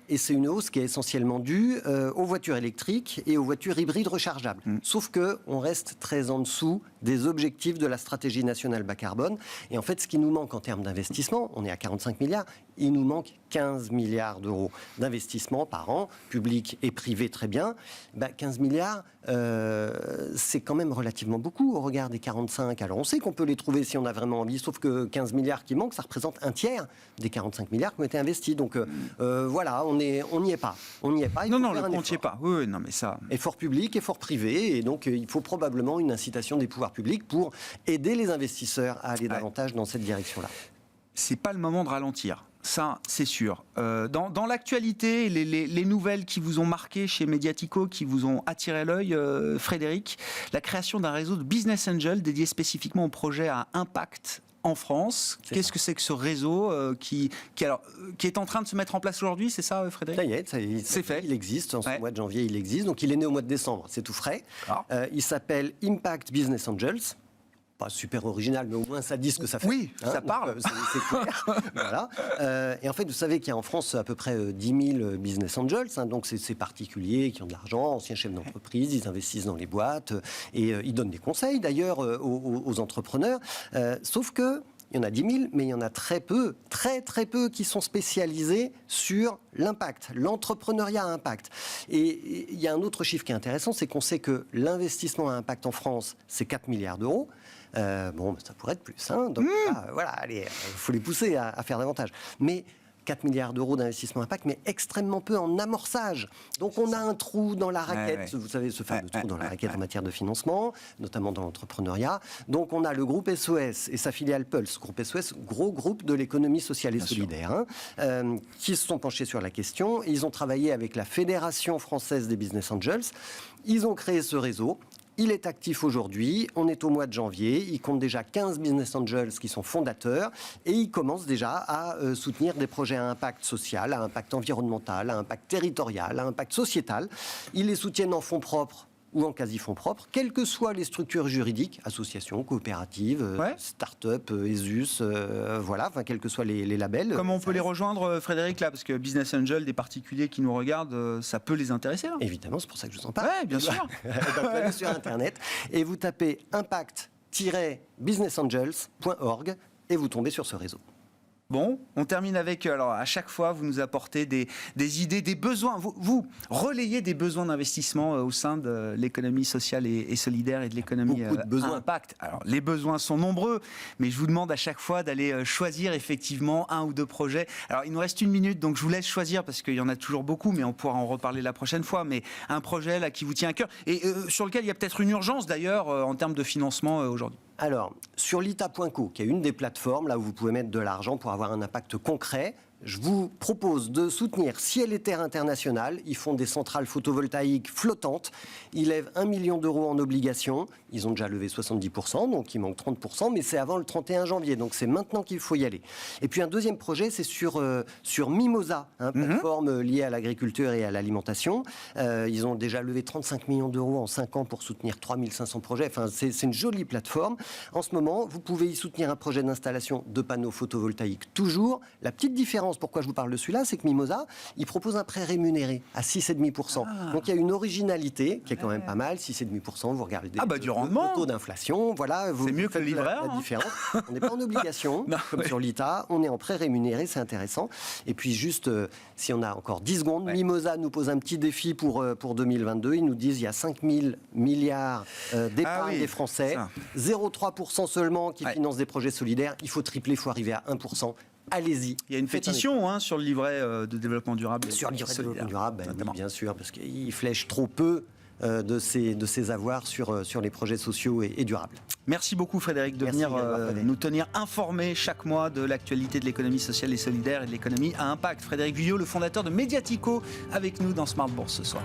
Et c'est une hausse qui est essentiellement due aux voitures électriques et aux voitures hybrides rechargeables. Sauf qu'on reste très en dessous des objectifs de la stratégie nationale bas carbone. Et en fait, ce qui nous manque en termes d'investissement, on est à 45 milliards, il nous manque 15 milliards d'euros d'investissement par an, public et privé, très bien. 15 milliards, c'est quand même relativement beaucoup au regard des 45. Alors on sait qu'on peut les trouver si on a vraiment envie, sauf que 15 milliards qui manquent, ça représente un tiers des 45 milliards qui ont été investis. Donc voilà, on n'y est pas. On n'y est pas. Non, le compte n'y est pas. Oui, non, mais ça... Effort public, effort privé, et donc il faut probablement une incitation des pouvoirs publics pour aider les investisseurs à aller davantage dans cette direction-là. C'est pas le moment de ralentir. Ça, c'est sûr. Dans l'actualité, les nouvelles qui vous ont marqué chez Mediatico, qui vous ont attiré l'œil, Frédéric, la création d'un réseau de business angels dédié spécifiquement au projet à impact en France. Qu'est-ce que c'est que ce réseau qui est en train de se mettre en place aujourd'hui, c'est ça, Frédéric ? Ça y est, c'est fait. Il existe. En ce mois de janvier, il existe. Donc, il est né au mois de décembre. C'est tout frais. Il s'appelle Impact Business Angels. Pas super original, mais au moins ça dit ce que ça fait. Oui, ça parle. C'est clair. Voilà. Et en fait, vous savez qu'il y a en France à peu près 10 000 business angels. Donc, c'est ces particuliers qui ont de l'argent, anciens chefs d'entreprise, ils investissent dans les boîtes et ils donnent des conseils d'ailleurs aux entrepreneurs. Sauf que il y en a 10 000, mais il y en a très peu, très peu qui sont spécialisés sur l'impact, l'entrepreneuriat à impact. Et il y a un autre chiffre qui est intéressant, c'est qu'on sait que l'investissement à impact en France, c'est 4 milliards d'euros. Ça pourrait être plus. Donc voilà, allez, il faut les pousser à faire davantage. Mais 4 milliards d'euros d'investissement impact, mais extrêmement peu en amorçage. Donc on a un trou dans la raquette, vous savez, ce fameux trou dans la raquette en matière de financement, notamment dans l'entrepreneuriat. Donc on a le groupe SOS et sa filiale Pulse. Groupe SOS, gros groupe de l'économie sociale et solidaire, qui se sont penchés sur la question. Ils ont travaillé avec la Fédération française des business angels. Ils ont créé ce réseau. Il est actif aujourd'hui, on est au mois de janvier, il compte déjà 15 business angels qui sont fondateurs et il commence déjà à soutenir des projets à impact social, à impact environnemental, à impact territorial, à impact sociétal. Ils les soutiennent en fonds propres ou en quasi-fonds propres, quelles que soient les structures juridiques, associations, coopératives, start-up, ESUS, quels que soient les labels. Comment on peut les rejoindre, Frédéric, là ? Parce que Business Angel, des particuliers qui nous regardent, ça peut les intéresser, là ? Évidemment, c'est pour ça que je vous en parle. Oui, bien sûr. Donc, vous allez sur Internet et vous tapez impact-businessangels.org et vous tombez sur ce réseau. Bon, on termine avec, alors à chaque fois, vous nous apportez des idées, des besoins. Vous relayez des besoins d'investissement au sein de l'économie sociale et solidaire et de l'économie à impact. Alors, les besoins sont nombreux, mais je vous demande à chaque fois d'aller choisir effectivement un ou deux projets. Alors, il nous reste 1 minute, donc je vous laisse choisir parce qu'il y en a toujours beaucoup, mais on pourra en reparler la prochaine fois. Mais un projet là qui vous tient à cœur et sur lequel il y a peut-être une urgence d'ailleurs en termes de financement aujourd'hui. Alors, sur lita.co, qui est une des plateformes là où vous pouvez mettre de l'argent pour avoir un impact concret, je vous propose de soutenir Ciel et Terre International. Ils font des centrales photovoltaïques flottantes. Ils lèvent 1 million d'euros en obligations. Ils ont déjà levé 70%, donc il manque 30%, mais c'est avant le 31 janvier, donc c'est maintenant qu'il faut y aller. Et puis un deuxième projet, c'est sur Mimosa, plateforme liée à l'agriculture et à l'alimentation. Ils ont déjà levé 35 millions d'euros en 5 ans pour soutenir 3500 projets. Enfin, c'est une jolie plateforme. En ce moment, vous pouvez y soutenir un projet d'installation de panneaux photovoltaïques toujours. La petite différence, pourquoi je vous parle de celui-là, c'est que Mimosa, il propose un prêt rémunéré à 6,5%. Donc il y a une originalité qui est quand même pas mal, 6,5%, vous regardez le taux d'inflation, voilà, c'est mieux que le livret la différence. On n'est pas en obligation, comme sur l'ITA, on est en prêt rémunéré, c'est intéressant. Et puis juste, si on a encore 10 secondes, Mimosa nous pose un petit défi pour 2022, ils nous disent il y a 5 000 milliards d'épargne des Français, 0,3% seulement qui financent des projets solidaires, il faut tripler, il faut arriver à 1%. Allez-y. Il y a une pétition sur le livret de développement durable. Sur le livret de développement durable, oui, bien sûr, parce qu'il flèche trop peu de ses avoirs sur les projets sociaux et durables. Merci beaucoup Frédéric de venir nous tenir informés chaque mois de l'actualité de l'économie sociale et solidaire et de l'économie à impact. Frédéric Vuillot, le fondateur de Mediatico, avec nous dans Smart Bourse ce soir.